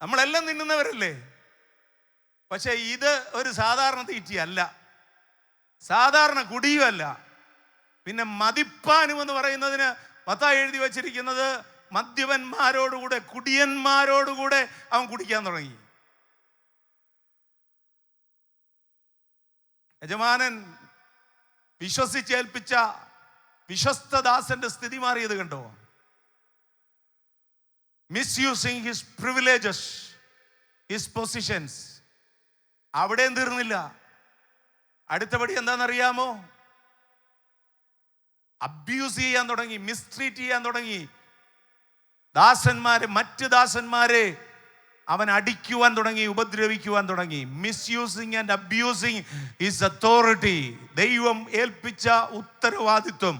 Speaker 1: നമ്മളെല്ലാം തിന്നുന്നവരല്ലേ? പക്ഷെ ഇത് ഒരു സാധാരണ തീറ്റിയല്ല, സാധാരണ കുടിയുമല്ല. പിന്നെ മതിപ്പാനും എന്ന് പറയുന്നതിന് മത്തായി എഴുതി വച്ചിരിക്കുന്നത് മദ്യപന്മാരോടുകൂടെ, കുടിയന്മാരോടുകൂടെ അവൻ കുടിക്കാൻ തുടങ്ങി. യജമാനൻ വിശ്വസിച്ചേൽപ്പിച്ച വിശ്വസ്തദാസന്റെ സ്ഥിതി മാറിയത് കണ്ടോ? Misusing his privileges, his positions. അവിടെയും തീർന്നില്ല. അടുത്തപടി എന്താണെന്നറിയാമോ? അബ്യൂസ് ചെയ്യാൻ തുടങ്ങി, മിസ്ട്രീറ്റ് ചെയ്യാൻ തുടങ്ങി. ദാസന്മാരെ, മറ്റ് ദാസന്മാരെ അവൻ അടിക്കുവാൻ തുടങ്ങി, ഉപദ്രവിക്കുവാൻ തുടങ്ങി. Misusing and abusing his authority. ദൈവം ഏൽപ്പിച്ച ഉത്തരവാദിത്വം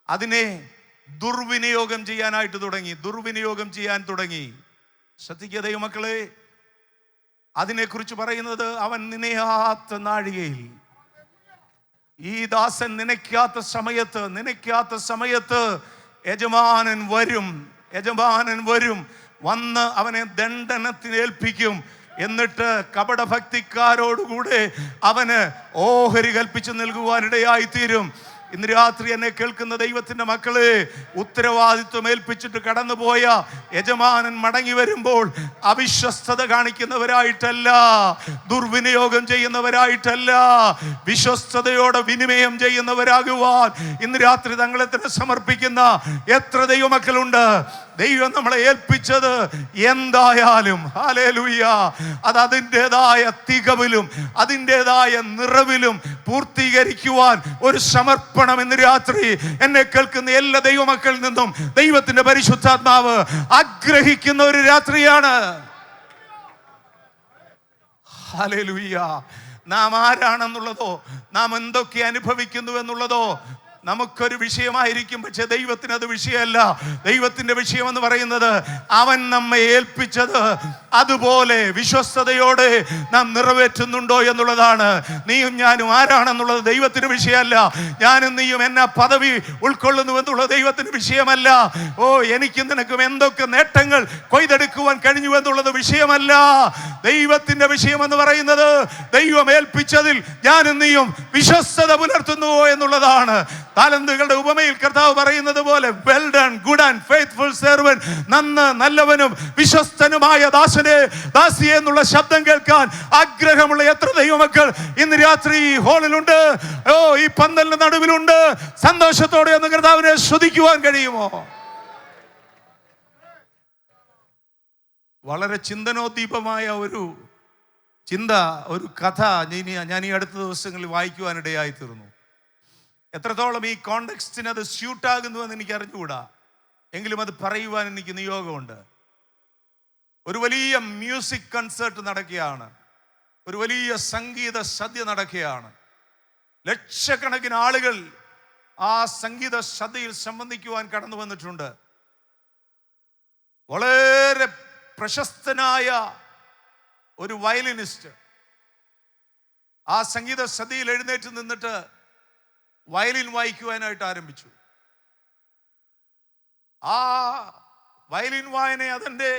Speaker 1: അതിനെ ദുർവിനിയോഗം ചെയ്യാനായിട്ട് തുടങ്ങി, ദുർവിനിയോഗം ചെയ്യാൻ തുടങ്ങി. ശ്രദ്ധിക്കുക ദൈവമക്കളെ, അതിനെക്കുറിച്ച് പറയുന്നത്, അവൻ നനയാത്ത നാഴികയിൽ, ഈ ദാസൻ നനയ്ക്കാത്ത സമയത്ത് യജമാനൻ വരും, വന്ന് അവനെ ദണ്ഡനത്തിന് ഏൽപ്പിക്കും. എന്നിട്ട് കപടഭക്തിക്കാരോടുകൂടെ അവന് ഓഹരി കൽപ്പിച്ചു നൽകുവാനിടയായി തീരും. ഇന്ന് രാത്രി എന്നെ കേൾക്കുന്ന ദൈവത്തിന്റെ മക്കളെ, ഉത്തരവാദിത്വം ഏൽപ്പിച്ചിട്ട് കടന്നുപോയ യജമാനൻ മടങ്ങി വരുമ്പോൾ അവിശ്വസ്തത കാണിക്കുന്നവരായിട്ടല്ല, ദുർവിനിയോഗം ചെയ്യുന്നവരായിട്ടല്ല, വിശ്വസ്തയോടെ വിനിമയം ചെയ്യുന്നവരാകുവാൻ ഇന്ന് രാത്രി തങ്ങളെ തന്നെ സമർപ്പിക്കുന്ന എത്ര ദൈവമക്കളുണ്ട്. ദൈവം നമ്മളെ ഏൽപ്പിച്ചത് എന്തായാലും, ഹല്ലേലൂയ, അത് അതിൻ്റെതായ തികവിലും അതിൻ്റെതായ നിറവിലും പൂർത്തീകരിക്കുവാൻ ഒരു സമർപ്പണം ഇന്ന് രാത്രി എന്നെ കേൾക്കുന്ന എല്ലാ ദൈവമക്കളിൽ നിന്നും ദൈവത്തിന്റെ പരിശുദ്ധാത്മാവ് ആഗ്രഹിക്കുന്ന ഒരു രാത്രിയാണ്. ഹല്ലേലൂയ. നാം ആരാണെന്നുള്ളതോ, നാം എന്തൊക്കെ അനുഭവിക്കുന്നു എന്നുള്ളതോ നമുക്കൊരു വിഷയമായിരിക്കും. പക്ഷെ ദൈവത്തിന് അത് വിഷയമല്ല. ദൈവത്തിന്റെ വിഷയം എന്ന് പറയുന്നത് അവൻ നമ്മെ ഏൽപ്പിച്ചത് അതുപോലെ വിശ്വസ്തയോടെ നാം നിറവേറ്റുന്നുണ്ടോ എന്നുള്ളതാണ്. നീയും ഞാനും ആരാണെന്നുള്ളത് ദൈവത്തിന് വിഷയമല്ല. ഞാനും നീയും എന്നാ പദവി ഉൾക്കൊള്ളുന്നു എന്നുള്ളത് ദൈവത്തിന് വിഷയമല്ല. ഓ, എനിക്കും നിനക്കും എന്തൊക്കെ നേട്ടങ്ങൾ കൊയ്തെടുക്കുവാൻ കഴിഞ്ഞു എന്നുള്ളത് വിഷയമല്ല. ദൈവത്തിന്റെ വിഷയം എന്ന് പറയുന്നത് ദൈവം ഏൽപ്പിച്ചതിൽ ഞാനും നീയും വിശ്വസ്തത പുലർത്തുന്നുവോ എന്നുള്ളതാണ്. താലന്തുകളുടെ ഉപമയിൽ കർത്താവ് പറയുന്നത് പോലെ, well done good and faithful servant, നല്ലവനും വിശ്വസ്തനുമായ ദാസിയെ എന്നുള്ള ശബ്ദം കേൾക്കാൻ ആഗ്രഹമുള്ള എത്ര ദൈവമക്കൾ ഇന്ന് രാത്രി ഈ ഹാളിലുണ്ട്, ഈ പന്തലിന്റെ നടുവിലുണ്ട്. സന്തോഷത്തോടെ ഒന്ന് കർത്താവിനെ സ്തുതിക്കുവാൻ കഴിയുമോ? വളരെ ചിന്തനോദ്ദീപമായ ഒരു കഥ ഞാൻ ഈ അടുത്ത ദിവസങ്ങളിൽ വായിക്കുവാനിടയായി തീർന്നു. എത്രത്തോളം ഈ കോണ്ടെക്സ്റ്റിന് അത് സ്യൂട്ടാകുന്നുവെന്ന് എനിക്ക് അറിഞ്ഞുകൂടാ, എങ്കിലും അത് പറയുവാൻ എനിക്ക് നിയോഗമുണ്ട്. ഒരു വലിയ മ്യൂസിക് കൺസേർട്ട് നടക്കുകയാണ്, ഒരു വലിയ സംഗീത സദ്യ നടക്കുകയാണ്. ലക്ഷക്കണക്കിന് ആളുകൾ ആ സംഗീത സദ്യയിൽ സംബന്ധിക്കുവാൻ കടന്നു വന്നിട്ടുണ്ട്. വളരെ പ്രശസ്തനായ ഒരു വയലിനിസ്റ്റ് ആ സംഗീത സദ്യയിൽ എഴുന്നേറ്റ് നിന്നിട്ട് വയലിൻ വായിക്കുവാനായിട്ട് ആരംഭിച്ചു. ആ വയലിൻ വായന അതിൻ്റെ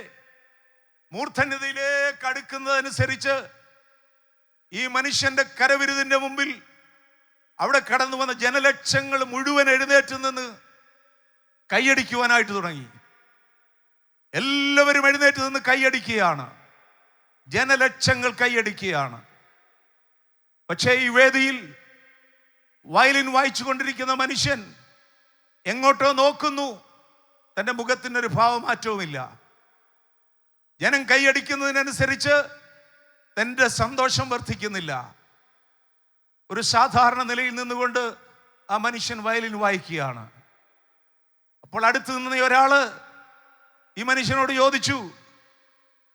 Speaker 1: മൂർധന്യതയിലേക്ക് അടുക്കുന്നതനുസരിച്ച് ഈ മനുഷ്യന്റെ കരവിരുതിന്റെ മുമ്പിൽ അവിടെ കടന്നു വന്ന ജനലക്ഷങ്ങൾ മുഴുവൻ എഴുന്നേറ്റ് നിന്ന് കൈയടിക്കുവാനായിട്ട് തുടങ്ങി. എല്ലാവരും എഴുന്നേറ്റ് നിന്ന് കൈയടിക്കുകയാണ്, ജനലക്ഷങ്ങൾ കൈയടിക്കുകയാണ്. പക്ഷേ ഈ വേദിയിൽ വയലിൻ വായിച്ചു കൊണ്ടിരിക്കുന്ന മനുഷ്യൻ എങ്ങോട്ടോ നോക്കുന്നു, തൻ്റെ മുഖത്തിനൊരു ഭാവമാറ്റവുമില്ല. ജനം കൈയടിക്കുന്നതിനനുസരിച്ച് തൻ്റെ സന്തോഷം വർദ്ധിക്കുന്നില്ല. ഒരു സാധാരണ നിലയിൽ നിന്നുകൊണ്ട് ആ മനുഷ്യൻ വയലിൻ വായിക്കുകയാണ്. അപ്പോൾ അടുത്ത് നിന്ന ഒരാള് ഈ മനുഷ്യനോട് ചോദിച്ചു,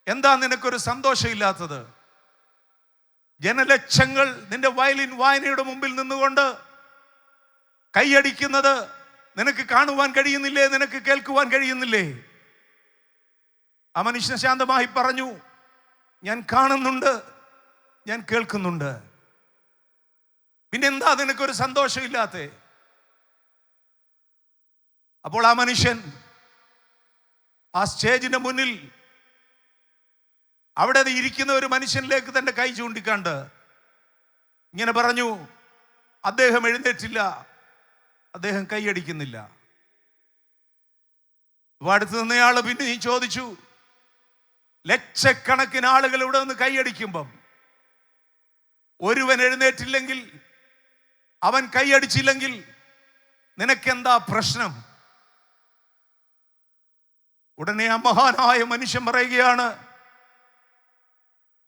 Speaker 1: എന്താ നിനക്കൊരു സന്തോഷമില്ലാത്തത്? ജനലക്ഷങ്ങൾ നിന്റെ വയലിൻ വായനയുടെ മുമ്പിൽ നിന്നുകൊണ്ട് കൈയടിക്കുന്നത് നിനക്ക് കാണുവാൻ കഴിയുന്നില്ലേ? നിനക്ക് കേൾക്കുവാൻ കഴിയുന്നില്ലേ? ആ മനുഷ്യൻ ശാന്തമായി പറഞ്ഞു, ഞാൻ കാണുന്നുണ്ട്, ഞാൻ കേൾക്കുന്നുണ്ട്. പിന്നെന്താ നിനക്കൊരു സന്തോഷമില്ലാത്തേ? അപ്പോൾ ആ മനുഷ്യൻ ആ സ്റ്റേജിന്റെ മുന്നിൽ അവിടെ ഇരിക്കുന്ന ഒരു മനുഷ്യനിലേക്ക് തന്റെ കൈ ചൂണ്ടിക്കാണ്ട് ഇങ്ങനെ പറഞ്ഞു, അദ്ദേഹം എഴുന്നേറ്റില്ല, അദ്ദേഹം കൈയടിക്കുന്നില്ല. അടുത്ത് നിന്നയാള് പിന്നെ ചോദിച്ചു, ലക്ഷക്കണക്കിന് ആളുകൾ ഇവിടെ നിന്ന് കൈയടിക്കുമ്പം ഒരുവൻ എഴുന്നേറ്റില്ലെങ്കിൽ, അവൻ കൈയടിച്ചില്ലെങ്കിൽ നിനക്കെന്താ പ്രശ്നം? ഉടനെ ആ മഹാനായ മനുഷ്യൻ പറയുകയാണ്,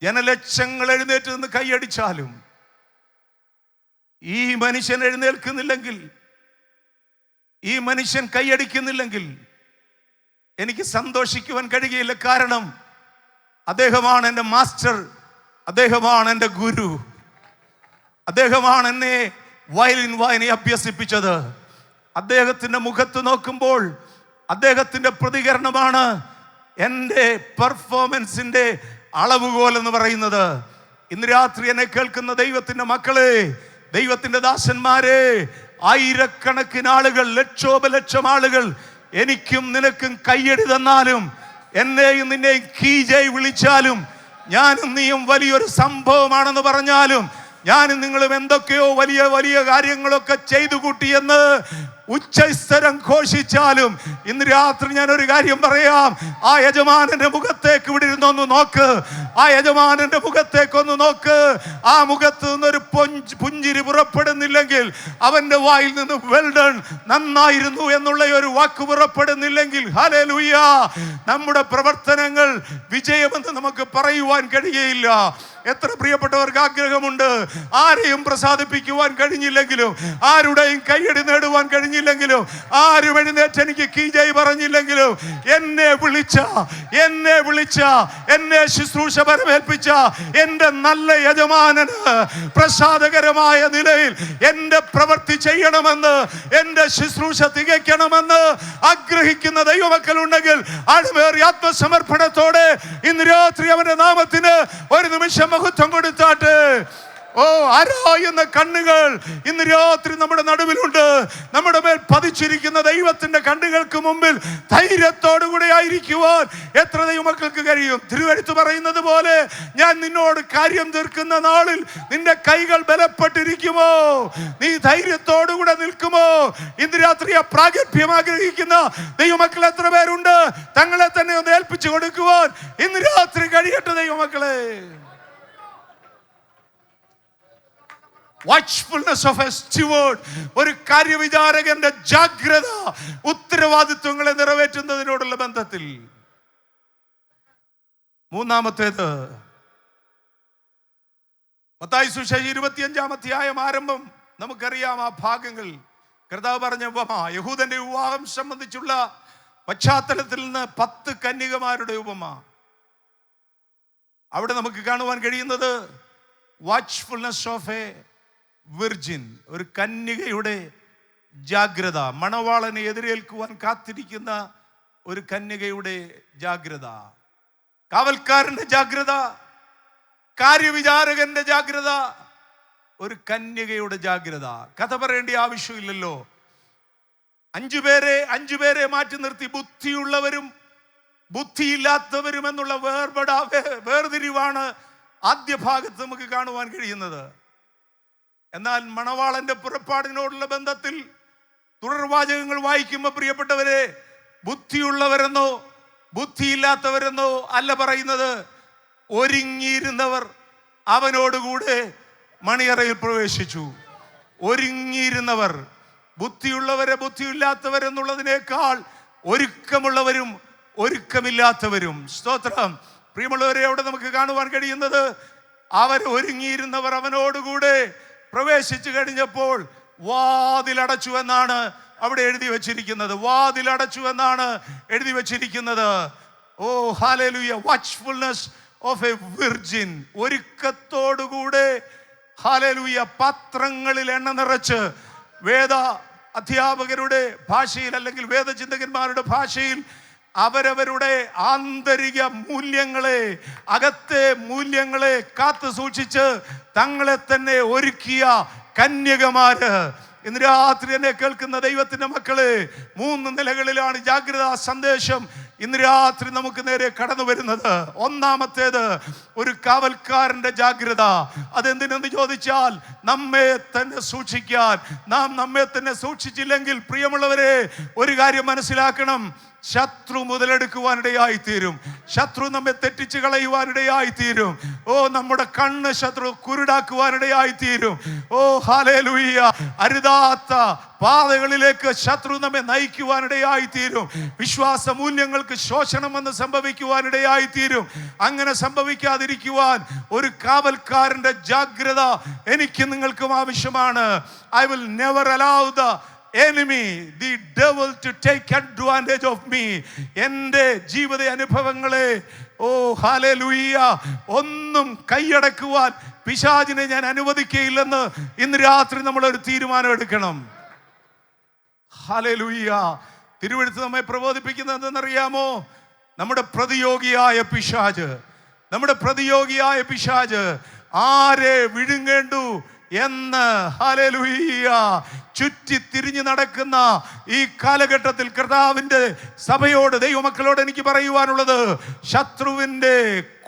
Speaker 1: ജനലക്ഷങ്ങൾ എഴുന്നേറ്റ് നിന്ന് കൈയടിച്ചാലും ഈ മനുഷ്യൻ എഴുന്നേൽക്കുന്നില്ലെങ്കിൽ, ഈ മനുഷ്യൻ കൈയടിക്കുന്നില്ലെങ്കിൽ എനിക്ക് സന്തോഷിക്കുവാൻ കഴിയുകയില്ല. കാരണം അദ്ദേഹമാണ് എൻ്റെ മാസ്റ്റർ, അദ്ദേഹമാണ് എൻ്റെ ഗുരു, അദ്ദേഹമാണ് എന്നെ വയലിൻ വായന അഭ്യസിപ്പിച്ചത്. അദ്ദേഹത്തിൻ്റെ മുഖത്ത് നോക്കുമ്പോൾ അദ്ദേഹത്തിൻ്റെ പ്രതികരണമാണ് എൻ്റെ പെർഫോമൻസിൻ്റെ അളവുകോൽ എന്ന് പറയുന്നത്. ഇന്ന് രാത്രി എന്നെ കേൾക്കുന്ന ദൈവത്തിൻ്റെ മക്കളെ, ദൈവത്തിൻ്റെ ദാസന്മാരെ, ആയിരക്കണക്കിന് ആളുകൾ, ലക്ഷോപലക്ഷം ആളുകൾ എനിക്കും നിനക്കും കയ്യടി തന്നാലും, എന്നെയും നിന്നെയും കീജയ് വിളിച്ചാലും, ഞാനും നീയും വലിയൊരു സംഭവമാണെന്ന് പറഞ്ഞാലും, ഞാനും നിങ്ങളും എന്തൊക്കെയോ വലിയ വലിയ കാര്യങ്ങളൊക്കെ ചെയ്തു കൂട്ടിയെന്ന് ഉച്ചസ്ഥരം ഘോഷിച്ചാലും, ഇന്ന് രാത്രി ഞാൻ ഒരു കാര്യം പറയാം. ആ യജമാനന്റെ മുഖത്തേക്ക് ഇവിടെ ഇരുന്നൊന്ന് നോക്ക്, ആ യജമാനന്റെ മുഖത്തേക്കൊന്ന് നോക്ക്. ആ മുഖത്ത് നിന്നൊരു പുഞ്ചിരി പുറപ്പെടുന്നില്ലെങ്കിൽ, അവന്റെ വായിൽ നിന്ന് വെൽ ഡൺ, നന്നായിരുന്നു എന്നുള്ള ഒരു വാക്ക് പുറപ്പെടുന്നില്ലെങ്കിൽ, ഹല്ലേലൂയ, നമ്മുടെ പ്രവർത്തനങ്ങൾ വിജയമെന്ന് നമുക്ക് പറയുവാൻ കഴിയുകയില്ല. എത്ര പ്രിയപ്പെട്ടവർക്ക് ആഗ്രഹമുണ്ട്, ആരെയും പ്രസാദിപ്പിക്കുവാൻ കഴിഞ്ഞില്ലെങ്കിലും, ആരുടെയും കൈയടി നേടുവാൻ കഴിഞ്ഞില്ലെങ്കിലും, ആരും എഴുന്നേറ്റ് എനിക്ക് കീജയ് പറഞ്ഞില്ലെങ്കിലും, എന്നെ വിളിച്ച എന്നെ ശുശ്രൂഷ പരമേൽപ്പിച്ച എൻ്റെ നല്ല യജമാനന് പ്രസാദകരമായ നിലയിൽ എൻ്റെ പ്രവൃത്തി ചെയ്യണമെന്ന്, എൻ്റെ ശുശ്രൂഷ തികയ്ക്കണമെന്ന് ആഗ്രഹിക്കുന്ന ദൈവമക്കളുണ്ടെങ്കിൽ, അണുമേറിയ ആത്മസമർപ്പണത്തോടെ ഇന്ന് രാത്രി അവന്റെ നാമത്തിന് ഒരു നിമിഷം മഹത്വം കൊടുത്താട്ട്. ഓ, ആരായുന്ന കണ്ണുകൾ ഇന്ന് രാത്രി നമ്മുടെ നടുവിലുണ്ട്. നമ്മുടെ മേൽ പതിച്ചിരിക്കുന്ന ദൈവത്തിന്റെ കണ്ണുകൾക്ക് മുമ്പിൽ ധൈര്യത്തോടുകൂടെ ആയിരിക്കുവാൻ എത്ര ദൈവമക്കൾക്ക് കഴിയും? തിരുവെഴുത്ത് പറയുന്നത് പോലെ, ഞാൻ നിന്നോട് കാര്യം തീർക്കുന്ന നാളിൽ നിന്റെ കൈകൾ ബലപ്പെട്ടിരിക്കുമോ? നീ ധൈര്യത്തോടുകൂടെ നിൽക്കുമോ? ഇന്ന് രാത്രി ആ പ്രാഗൽഭ്യം ആഗ്രഹിക്കുന്ന ദൈവമക്കൾ എത്ര പേരുണ്ട്? തങ്ങളെ തന്നെ ഒന്ന് ഏൽപ്പിച്ചു കൊടുക്കുവാൻ ഇന്ന് രാത്രി കഴിയട്ടെ ദൈവമക്കളെ. വാച്ച്ഫുൾനെസ് ഓഫ് എ സ്റ്റുവേർഡ്, ഒരു കാര്യവിചാരകന്റെ ജാഗ്രത, ഉത്തരവാദിത്വങ്ങളെ നിറവേറ്റുന്നതിനോടുള്ള ബന്ധത്തിൽ. മൂന്നാമത്തേത്, മത്തായി സുവിശേഷം 25-ാം അധ്യായം ആരംഭം നമുക്കറിയാം. ആ ഭാഗങ്ങൾ കർത്താവ് പറഞ്ഞ ഉപമ, യഹൂദന്റെ വിവാഹം സംബന്ധിച്ചുള്ള പശ്ചാത്തലത്തിൽ നിന്ന് 10 കന്യകമാരുടെ ഉപമ. അവിടെ നമുക്ക് കാണുവാൻ കഴിയുന്നത് വാച്ച്ഫുൾനെസ് ഓഫ് എ വിർജിൻ, ഒരു കന്യകയുടെ ജാഗ്രത, മണവാളനെ എതിരേൽക്കുവാൻ കാത്തിരിക്കുന്ന ഒരു കന്യകയുടെ ജാഗ്രത, കാവൽക്കാരന്റെ ജാഗ്രത, കാര്യവിചാരകന്റെ ജാഗ്രത, ഒരു കന്യകയുടെ ജാഗ്രത. കഥ പറയേണ്ട ആവശ്യമില്ലല്ലോ. അഞ്ചുപേരെ മാറ്റി നിർത്തി ബുദ്ധിയുള്ളവരും ബുദ്ധിയില്ലാത്തവരും എന്നുള്ള വേർതിരിവാണ് ആദ്യ ഭാഗത്ത് നമുക്ക് കാണുവാൻ കഴിയുന്നത്. എന്നാൽ മണവാളന്റെ പുറപ്പാടിനോടുള്ള ബന്ധത്തിൽ തുടർവാചകങ്ങൾ വായിക്കുമ്പോൾ പ്രിയപ്പെട്ടവരെ, ബുദ്ധിയുള്ളവരെന്നോ ബുദ്ധിയില്ലാത്തവരെന്നോ അല്ല പറയുന്നത്. ഒരുങ്ങിയിരുന്നവർ അവനോടുകൂടെ മണിയറയിൽ പ്രവേശിച്ചു. ഒരുങ്ങിയിരുന്നവർ, ബുദ്ധിയുള്ളവരെ ബുദ്ധിയില്ലാത്തവരെന്നുള്ളതിനേക്കാൾ ഒരുക്കമുള്ളവരും ഒരുക്കമില്ലാത്തവരും. സ്തോത്രം. പ്രിയമുള്ളവരെ, അവിടെ നമുക്ക് കാണുവാൻ കഴിയുന്നത് അവർ ഒരുങ്ങിയിരുന്നവർ അവനോടുകൂടെ പ്രവേശിച്ചു കഴിഞ്ഞപ്പോൾ വാതിലടച്ചു എന്നാണ് അവിടെ എഴുതി വച്ചിരിക്കുന്നത്. വാതിലടച്ചു എന്നാണ് എഴുതി വച്ചിരിക്കുന്നത്. ഓ ഹല്ലേലൂയ. വാച്ച്ഫുൾനെസ് ഓഫ് എ വിർജിൻ, ഒരുക്കത്തോടുകൂടെ ഹല്ലേലൂയ പാത്രങ്ങളിൽ എണ്ണ നിറച്ച്, വേദ അധ്യാപകരുടെ ഭാഷയിൽ അല്ലെങ്കിൽ വേദചിന്തകന്മാരുടെ ഭാഷയിൽ അവരവരുടെ ആന്തരിക മൂല്യങ്ങളെ, അകത്തെ മൂല്യങ്ങളെ കാത്തു സൂക്ഷിച്ച് തങ്ങളെ തന്നെ ഒരുക്കിയ കന്യകമാര്. ഇന്ന് രാത്രി എന്നെ കേൾക്കുന്ന ദൈവത്തിന്റെ മക്കളെ, 3 നിലകളിലാണ് ജാഗ്രതാ സന്ദേശം ഇന്ന് രാത്രി നമുക്ക് നേരെ കടന്നു വരുന്നത്. ഒന്നാമത്തേത് ഒരു കാവൽക്കാരന്റെ ജാഗ്രത. അതെന്തിനെന്ന് ചോദിച്ചാൽ നമ്മെ തന്നെ സൂക്ഷിക്കാൻ. നാം നമ്മെ തന്നെ സൂക്ഷിച്ചില്ലെങ്കിൽ പ്രിയമുള്ളവരെ, ഒരു കാര്യം മനസ്സിലാക്കണം, ശത്രു മുതലെടുക്കുവാനിടയായിത്തീരും. ശത്രു നമ്മെ തെറ്റിച്ച് കളയുവാനിടയായിത്തീരും. ഓ, നമ്മുടെ കണ്ണ് ശത്രു കുരുടാക്കുവാനിടയായിത്തീരും. ഓ ഹല്ലേലൂയ. അരുതാത്ത പാതകളിലേക്ക് ശത്രു നമ്മെ നയിക്കുവാനിടയായിത്തീരും. വിശ്വാസ മൂല്യങ്ങൾക്ക് ശോഷണം വന്ന് സംഭവിക്കുവാനിടയായിത്തീരും. അങ്ങനെ സംഭവിക്കാതിരിക്കുവാൻ ഒരു കാവൽക്കാരന്റെ ജാഗ്രത എനിക്ക് നിങ്ങൾക്കും ആവശ്യമാണ്. I will never allow the enemy, the devil to take advantage of me. എൻ്റെ ജീവിത അനുഭവങ്ങളെ ഓ ഹല്ലേലൂയ ഒന്നും കൈയടക്കുവാൻ പിശാചിനെ ഞാൻ അനുവദിക്കുകയില്ലെന്ന് ഇന്ന് രാത്രി നമ്മളൊരു തീരുമാനം എടുക്കണം. ഹല്ലേലൂയ. തിരുവെഴുത്ത് നമ്മെ പ്രബോധിപ്പിക്കുന്നത് എന്തെന്നറിയാമോ? നമ്മുടെ പ്രതിയോഗിയായ പിശാച് ആരെ വിഴുങ്ങേണ്ടു എന്ന് ഹല്ലേലൂയ ചുറ്റി തിരിഞ്ഞു നടക്കുന്ന ഈ കാലഘട്ടത്തിൽ കർത്താവിന്റെ സഭയോട്, ദൈവമക്കളോട് എനിക്ക് പറയുവാനുള്ളത്, ശത്രുവിന്റെ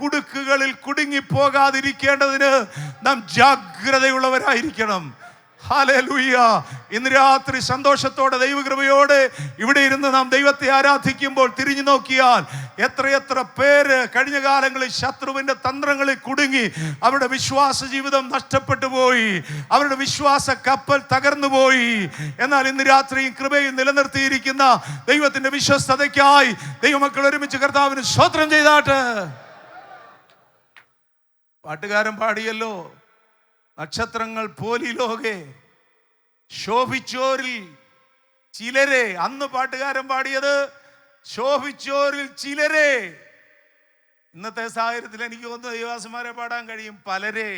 Speaker 1: കുടുക്കുകളിൽ കുടുങ്ങിപ്പോകാതിരിക്കേണ്ടതിന് നാം ജാഗ്രതയുള്ളവരായിരിക്കണം. ഹല്ലേലൂയ. ഇന്ന് രാത്രി സന്തോഷത്തോടെ ദൈവകൃപയോടെ ഇവിടെ ഇരുന്ന് നാം ദൈവത്തെ ആരാധിക്കുമ്പോൾ തിരിഞ്ഞു നോക്കിയാൽ എത്രയെത്ര പേര് കഴിഞ്ഞ കാലങ്ങളിൽ ശത്രുവിന്റെ തന്ത്രങ്ങളിൽ കുടുങ്ങി അവരുടെ വിശ്വാസ ജീവിതം നഷ്ടപ്പെട്ടു പോയി, അവരുടെ വിശ്വാസ കപ്പൽ തകർന്നു പോയി. എന്നാൽ ഇന്ന് രാത്രിയും കൃപയിൽ നിലനിർത്തിയിരിക്കുന്ന ദൈവത്തിന്റെ വിശ്വസ്തതയ്ക്കായി ദൈവമക്കൾ ഒരുമിച്ച് കർത്താവിന് സ്തോത്രം ചെയ്താട്ട്. പാട്ടുകാരൻ പാടിയല്ലോ, നക്ഷത്രങ്ങൾ പോലിലോകെ ശോഭിച്ചോരിൽ ചിലരെ. അന്ന് പാട്ടുകാരൻ പാടിയത് ശോഭിച്ചോരിൽ ചിലരെ. ഇന്നത്തെ സാഹചര്യത്തിൽ എനിക്ക് തോന്നുന്നു ദൈവദാസന്മാരെ പാടാൻ കഴിയും പലരെ.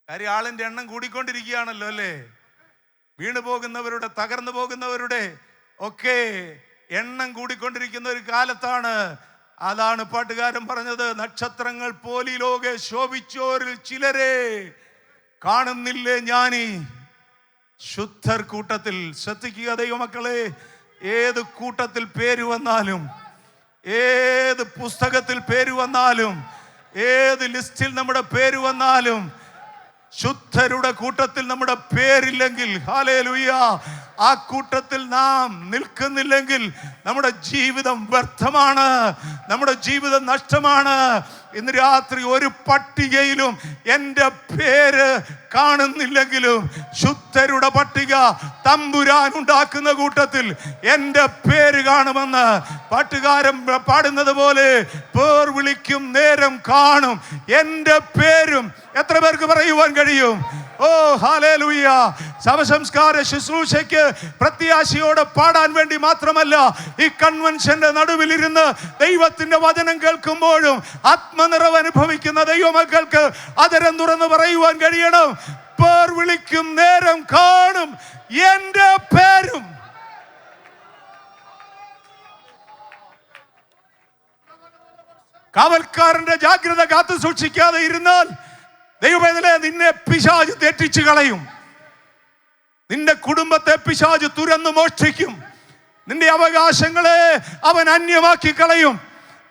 Speaker 1: കാര്യം ആളിന്റെ എണ്ണം കൂടിക്കൊണ്ടിരിക്കുകയാണല്ലോ അല്ലേ? വീണു പോകുന്നവരുടെ, തകർന്നു പോകുന്നവരുടെ ഒക്കെ എണ്ണം കൂടിക്കൊണ്ടിരിക്കുന്ന ഒരു കാലത്താണ്. അതാണ് പാട്ടുകാരൻ പറഞ്ഞത്, നക്ഷത്രങ്ങൾ പോലിലോകെ ശോഭിച്ചോരിൽ ചിലരെ കാണുന്നില്ലേ ഞാനീ ശുദ്ധർ കൂട്ടത്തിൽ. ശ്രദ്ധിക്കുക ദൈവമക്കളെ, ഏത് കൂട്ടത്തിൽ പേര് വന്നാലും, ഏത് പുസ്തകത്തിൽ പേര് വന്നാലും, ഏത് ലിസ്റ്റിൽ നമ്മുടെ പേര് വന്നാലും, ശുദ്ധരുടെ കൂട്ടത്തിൽ നമ്മുടെ പേരില്ലെങ്കിൽ, ഹല്ലേലൂയ, ആ കൂട്ടത്തിൽ നാം നിൽക്കുന്നില്ലെങ്കിൽ നമ്മുടെ ജീവിതം വ്യർത്ഥമാണ്, നമ്മുടെ ജീവിതം നഷ്ടമാണ്. ഇന്ന് രാത്രി ഒരു പട്ടികയിലും എൻ്റെ പേര് കാണുന്നില്ലെങ്കിലും ശുദ്ധരുടെ പട്ടിക തമ്പുരാൻ ഉണ്ടാക്കുന്ന കൂട്ടത്തിൽ എൻ്റെ പേര് കാണുമെന്ന് പാട്ടുകാരൻ പാടുന്നത് പോലെ, പേർ വിളിക്കും നേരം കാണും എൻ്റെ പേരും. എത്ര പേർക്ക് പറയുവാൻ കഴിയും? ഓ ഹല്ലേലൂയ. ശവസംസ്കാര ശുശ്രൂഷയ്ക്ക് പ്രത്യാശയോടെ പാടാൻ വേണ്ടി മാത്രമല്ല, ഈ കൺവെൻഷന്റെ നടുവിലിരുന്ന് ദൈവത്തിന്റെ വചനം കേൾക്കുമ്പോഴും ആത്മനിറവ് അനുഭവിക്കുന്ന ദൈവമക്കൾക്ക് അതരം തുറന്ന് പറയുവാൻ കഴിയണം, പേർ വിളിക്കും നേരം കാണും എന്റെ പേരും. കാവൽക്കാരന്റെ ജാഗ്രത കാത്തു സൂക്ഷിക്കാതെ ഇരുന്നാൽ ദൈവമേ, നിന്നെ പിശാച് തെറ്റിച്ചു കളയും. നിന്റെ കുടുംബത്തെ പിശാച് തുരന്നു മോഷ്ടിക്കും. നിന്റെ അവകാശങ്ങളെ അവൻ അന്യമാക്കി കളയും.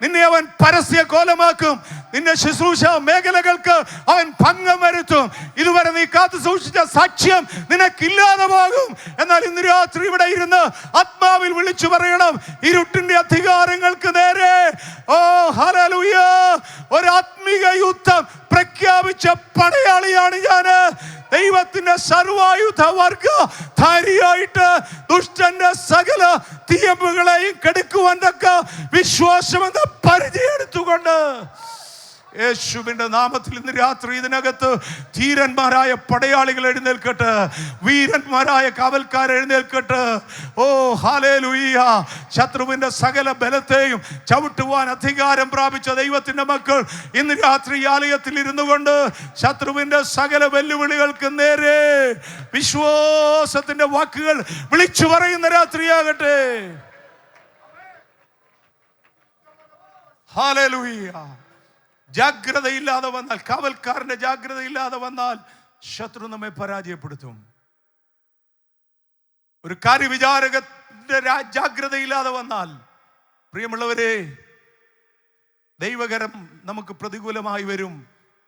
Speaker 1: നിന്നെ അവൻ പരസ്യ കോലമാക്കും. നിന്റെ ശുശ്രൂഷ മേഖലകൾക്ക് അവൻ ഭംഗം വരുത്തും. ഇതുവരെ നീ കാത്തു സൂക്ഷിച്ച സാക്ഷ്യം നിനക്കില്ലാതെ പോകും. എന്നാൽ ഇന്ന് രാത്രി ഇവിടെ ഇരുന്ന് ആത്മാവിൽ വിളിച്ചു പറയണം, ഇരുട്ടിന്റെ അധികാരങ്ങൾക്ക് നേരെ ഓ ഹല്ലേലൂയ ഒരു ആത്മീക യുദ്ധം പ്രഖ്യാപിച്ച പടയാളിയാണ് ഞാൻ. ദൈവത്തിന്റെ സർവായുധ വർഗധാരിയായിട്ട് ദുഷ്ടന്റെ സകല തീയമ്പുകളെയും കെടുക്കുവാൻ തക്ക വിശ്വാസമെന്ന പരിചയം എടുത്തുകൊണ്ട് യേശുവിന്റെ നാമത്തിൽ ഇന്ന് രാത്രി ഇതിനകത്ത് ധീരന്മാരായ പടയാളികൾ എഴുന്നേൽക്കട്ടെ, വീരന്മാരായ കാവൽക്കാർ എഴുന്നേൽക്കട്ടെ. ഓ ഹല്ലേലൂയ. ശത്രുവിന്റെ സകല ബലത്തെയും ചവിട്ടുവാൻ അധികാരം പ്രാപിച്ച ദൈവത്തിന്റെ മക്കൾ ഇന്ന് രാത്രി ആലയത്തിൽ ഇരുന്നു കൊണ്ട് ശത്രുവിന്റെ സകല വെല്ലുവിളികൾക്ക് നേരെ വിശ്വാസത്തിന്റെ വാക്കുകൾ വിളിച്ചു പറയുന്ന രാത്രിയാകട്ടെ. ഹല്ലേലൂയ. ജാഗ്രതയില്ലാതെ വന്നാൽ, കാവൽക്കാരന്റെ ജാഗ്രതയില്ലാതെ വന്നാൽ ശത്രു നമ്മെ പരാജയപ്പെടുത്തും. ഒരു കാര്യവിചാരകന്റെ ജാഗ്രതയില്ലാതെ വന്നാൽ, പ്രിയമുള്ളവരെ, ദൈവകരം നമുക്ക് പ്രതികൂലമായി വരും.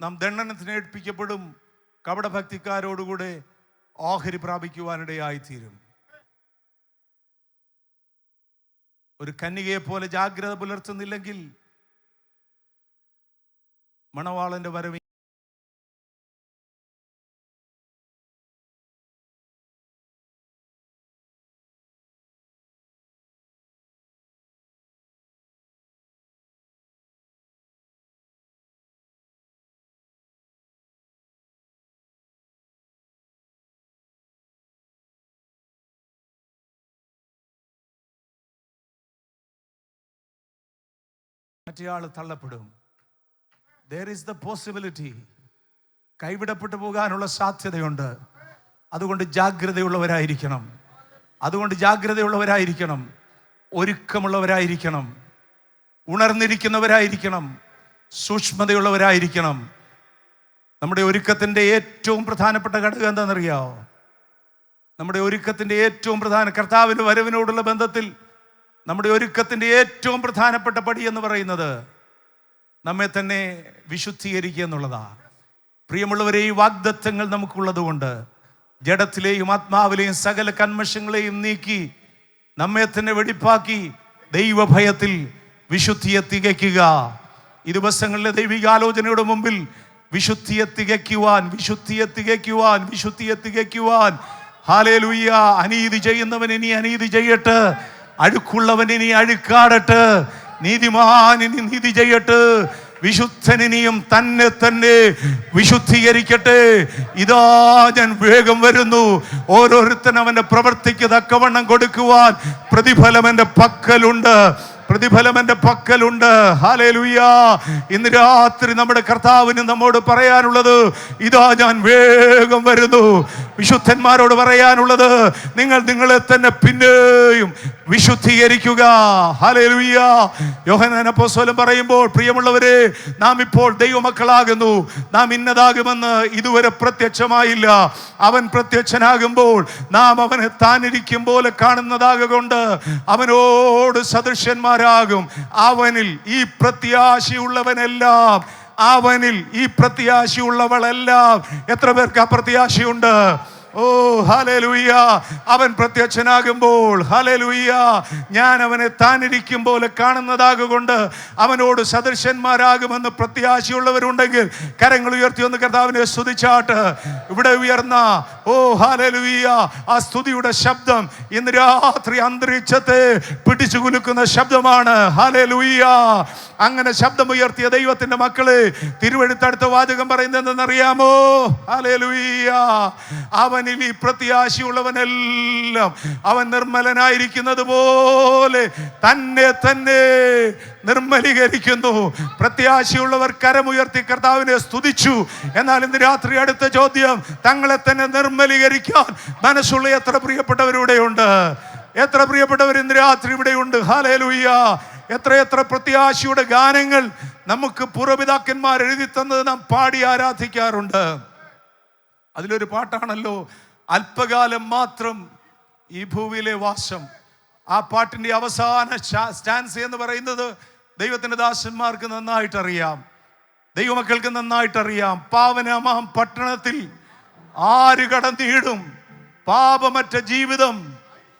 Speaker 1: നാം ദണ്ഡനത്തിന് ഏൽപ്പിക്കപ്പെടും. കപടഭക്തിക്കാരോടുകൂടെ ഓഹരി പ്രാപിക്കുവാനിടയായിത്തീരും. ഒരു കന്യകയെ പോലെ ജാഗ്രത പുലർത്തുന്നില്ലെങ്കിൽ മണവാളന്റെ വരവ് മറ്റേയാൾ തള്ളപ്പെടും. There is the possibility. കൈവിടപ്പെട്ടു പോകാനുള്ള സാധ്യതയുണ്ട്. അതുകൊണ്ട് ജാഗ്രതയുള്ളവരായിരിക്കണം. ഒരുക്കമുള്ളവരായിരിക്കണം. ഉണർന്നിരിക്കുന്നവരായിരിക്കണം. സൂക്ഷ്മതയുള്ളവരായിരിക്കണം. നമ്മുടെ ഒരുക്കത്തിൻ്റെ ഏറ്റവും പ്രധാനപ്പെട്ട ഘടകം എന്താണെന്നറിയാമോ? നമ്മുടെ ഒരുക്കത്തിൻ്റെ ഏറ്റവും കർത്താവിൻ്റെ വരവിനോടുള്ള ബന്ധത്തിൽ നമ്മുടെ ഒരുക്കത്തിൻ്റെ ഏറ്റവും പ്രധാനപ്പെട്ട പടി എന്ന് പറയുന്നത് നമ്മെ തന്നെ വിശുദ്ധീകരിക്കുക എന്നുള്ളതാണ്. പ്രിയമുള്ളവരെ, ഈ വാഗ്ദത്തങ്ങൾ നമുക്കുള്ളത് കൊണ്ട് ജഡത്തിലെയും ആത്മാവിലെയും സകല കന്മഷങ്ങളെയും നീക്കി നമ്മെ തന്നെ വെടിപ്പാക്കി ദൈവഭയത്തിൽ വിശുദ്ധിയെ തികയ്ക്കുക. ഈ ദിവസങ്ങളിലെ ദൈവികാലോചനയുടെ മുമ്പിൽ വിശുദ്ധിയെ തികയ്ക്കുവാൻ ഹല്ലേലൂയ. അനീതി ചെയ്യുന്നവൻ ഇനി അനീതി ചെയ്യട്ടെ, അഴുക്കുള്ളവൻ ഇനി അഴുക്കാടട്ടെ, നീതിമാൻ ഇനി നീതി ചെയ്യട്ടെ, വിശുദ്ധൻ ഇനിയും തന്നെ വിശുദ്ധീകരിക്കട്ടെ. ഇതാ ഞാൻ വേഗം വരുന്നു. ഓരോരുത്തരും അവന്റെ പ്രവൃത്തിക്ക് തക്കവണ്ണം കൊടുക്കുവാൻ പ്രതിഫലം എൻ്റെ പക്കലുണ്ട്. ഹല്ലേലൂയ. ഇന്ന് രാത്രി നമ്മുടെ കർത്താവിന് നമ്മോട് പറയാനുള്ളത്, ഇതാ ഞാൻ വേഗം വരുന്നു. വിശുദ്ധന്മാരോട് പറയാനുള്ളത്, നിങ്ങൾ നിങ്ങളെ തന്നെ പിന്നെയും വിശുദ്ധീകരിക്കുക. ഹല്ലേലൂയ. യോഹന്നാൻ അപ്പോസ്തലൻ പറയുമ്പോൾ, പ്രിയമുള്ളവരെ, നാം ഇപ്പോൾ ദൈവമക്കളാകുന്നു. നാം ഇന്നതാകുമെന്ന് ഇതുവരെ പ്രത്യക്ഷമായില്ല. അവൻ പ്രത്യക്ഷനാകുമ്പോൾ നാം അവനെ താനിരിക്കും പോലെ കാണുന്നതാകൊണ്ട് അവനോട് സദൃശന്മാരാകും. അവനിൽ ഈ പ്രത്യാശയുള്ളവളെല്ലാം എത്ര പേർക്ക് ആ പ്രത്യാശയുണ്ട്? ഓ ഹല്ലേലൂയ, അവൻ പ്രത്യക്ഷനാകുമ്പോൾ ഹല്ലേലൂയ, ഞാൻ അവനെ താനിരിക്കും പോലെ കാണുന്നതാകൊണ്ട് അവനോട് സദൃശന്മാരാകുമെന്ന് പ്രത്യാശയുള്ളവരുണ്ടെങ്കിൽ കരങ്ങൾ ഉയർത്തി ഒന്ന് കർത്താവിനെ സ്തുതിച്ചാട്ട്. ഇവിടെ ഉയർന്ന ഓ ഹല്ലേലൂയ ആ സ്തുതിയുടെ ശബ്ദം ഇന്ന് രാത്രി അന്തരീക്ഷത്തെ പിടിച്ചു കുലുക്കുന്ന ശബ്ദമാണ്. ഹല്ലേലൂയ. അങ്ങനെ ശബ്ദമുയർത്തിയ ദൈവത്തിന്റെ മക്കളെ, തിരുവെഴുത്തടുത്ത വാചകം പറയുന്നത് എന്തെന്നറിയാമോ? ഹല്ലേലൂയ. അവനിൽ ഈ പ്രത്യാശയുള്ളവനെല്ലാം അവൻ നിർമ്മലനായിരിക്കുന്നത് പോലെ തന്നെ നിർമ്മലീകരിക്കുന്നു. പ്രത്യാശയുള്ളവർ കരമുയർത്തി കർത്താവിനെ സ്തുതിച്ചു. എന്നാൽ ഇന്ന് രാത്രി അടുത്ത ചോദ്യം, തങ്ങളെ തന്നെ നിർമ്മലീകരിക്കാൻ മനസ്സുള്ള എത്ര പ്രിയപ്പെട്ടവരിവിടെയുണ്ട്? എത്ര പ്രിയപ്പെട്ടവർ ഇന്ന് രാത്രി ഇവിടെയുണ്ട്? ഹല്ലേലൂയ. എത്ര പ്രത്യാശയുടെ ഗാനങ്ങൾ നമുക്ക് പൂർവ്വപിതാക്കന്മാർ എഴുതി തന്നത് നാം പാടി ആരാധിക്കാറുണ്ട്. അതിലൊരു പാട്ടാണല്ലോ അല്പകാലം മാത്രം ഈ ഭൂമിയിലെ വാസം. ആ പാട്ടിന്റെ അവസാന സ്റ്റാൻസ് എന്ന് പറയുന്നത് ദൈവത്തിന്റെ ദാസന്മാർക്ക് നന്നായിട്ടറിയാം, ദൈവമക്കൾക്ക് നന്നായിട്ടറിയാം. പാവനമാം പട്ടണത്തിൽ ആര് കടന്നിടും? പാപമറ്റ ജീവിതം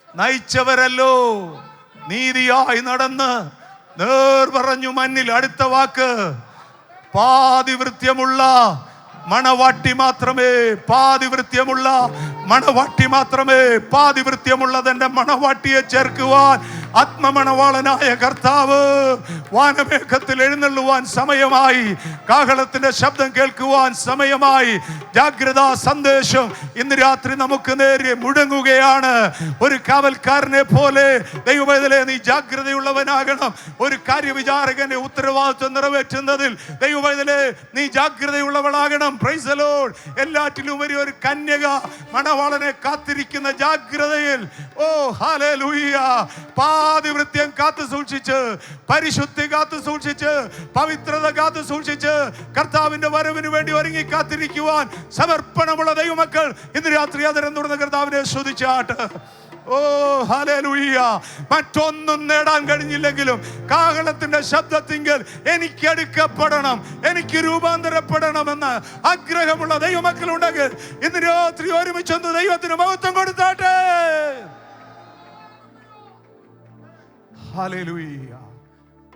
Speaker 1: നയിച്ചവരല്ലോ നീതിയായി നടന്ന് നേർ പറഞ്ഞു മന്നിൽ. അടുത്ത വാക്ക്, പാതിവൃത്യമുള്ള മണവാട്ടി മാത്രമേ, പാതിവൃത്യമുള്ള മണവാട്ടി മാത്രമേ, പാതിവൃത്യമുള്ളതെന്റെ മണവാട്ടിയെ ചേർക്കുവാൻ ആത്മമണവാളനായ കർത്താവ് വാനമേഘത്തിൽ എഴുന്നള്ളുവാൻ സമയമായി. കാഹളത്തിന്റെ ശബ്ദം കേൾക്കുവാൻ സമയമായി. ജാഗ്രതാ സന്ദേശം ഇന്ന് രാത്രി നമുക്ക് നേരെ മുഴങ്ങുകയാണ്. ഒരു കാവൽക്കാരനെ പോലെ ദൈവവേദനയെ നീ ജാഗ്രതയുള്ളവനാകണം. ഒരു കാര്യവിചാരകന്റെ ഉത്തരവാദിത്വം നിറവേറ്റുന്നതിൽ ദൈവവേദനയെ നീ ജാഗ്രതയുള്ളവളാകണം. Praise the Lord. എല്ലാറ്റിലുപരി ഒരു കന്യക മണവാളനെ കാത്തിരിക്കുന്ന ജാഗ്രതയിൽ, ഓ ഹല്ലേലൂയ, പാതിവൃത്യം കാത്തു സൂക്ഷിച്ച്, പരിശുദ്ധി കാത്തു സൂക്ഷിച്ച്, പവിത്രത കാത്തു സൂക്ഷിച്ച് കർത്താവിന്റെ വരവിന് വേണ്ടി ഒരുങ്ങി കാത്തിരിക്കുവാൻ സമർപ്പണമുള്ള ദൈവമക്കൾ ഇന്ന് രാത്രി അതിരം തുറന്ന് കർത്താവിനെ സ്തുതിച്ചാട്ട്. ഓ ഹല്ലേലൂയ. മറ്റൊന്നും നേടാൻ കഴിഞ്ഞില്ലെങ്കിലും കാഹളത്തിന്റെ ശബ്ദത്തിങ്കൽ എനിക്ക് അടുക്കപ്പെടണം, എനിക്ക് രൂപാന്തരപ്പെടണമെന്ന് ആഗ്രഹമുള്ള ദൈവമക്കളുണ്ടെങ്കിൽ ഇന്ന് രാത്രി ഒരുമിച്ചൊന്ന് ദൈവത്തിന് മഹത്വം കൊടുത്താട്ടെ. ഹല്ലേലൂയ.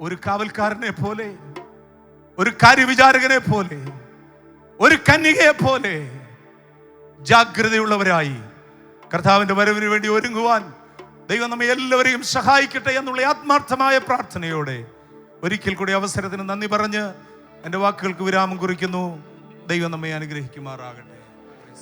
Speaker 1: ഒരു കാവൽക്കാരനെ പോലെ, ഒരു കാര്യവിചാരകനെ പോലെ, ഒരു കന്യകയെ പോലെ ജാഗ്രതയുള്ളവരായി കർത്താവിന്റെ വരവിന് വേണ്ടി ഒരുങ്ങുവാൻ ദൈവം നമ്മെ എല്ലാവരെയും സഹായിക്കട്ടെ എന്നുള്ള ആത്മാർത്ഥമായ പ്രാർത്ഥനയോടെ ഒരിക്കൽ കൂടി അവസരത്തിന് നന്ദി പറഞ്ഞ് എൻ്റെ വാക്കുകൾക്ക് വിരാമം കുറിക്കുന്നു. ദൈവം നമ്മെ അനുഗ്രഹിക്കുമാറാകട്ടെ.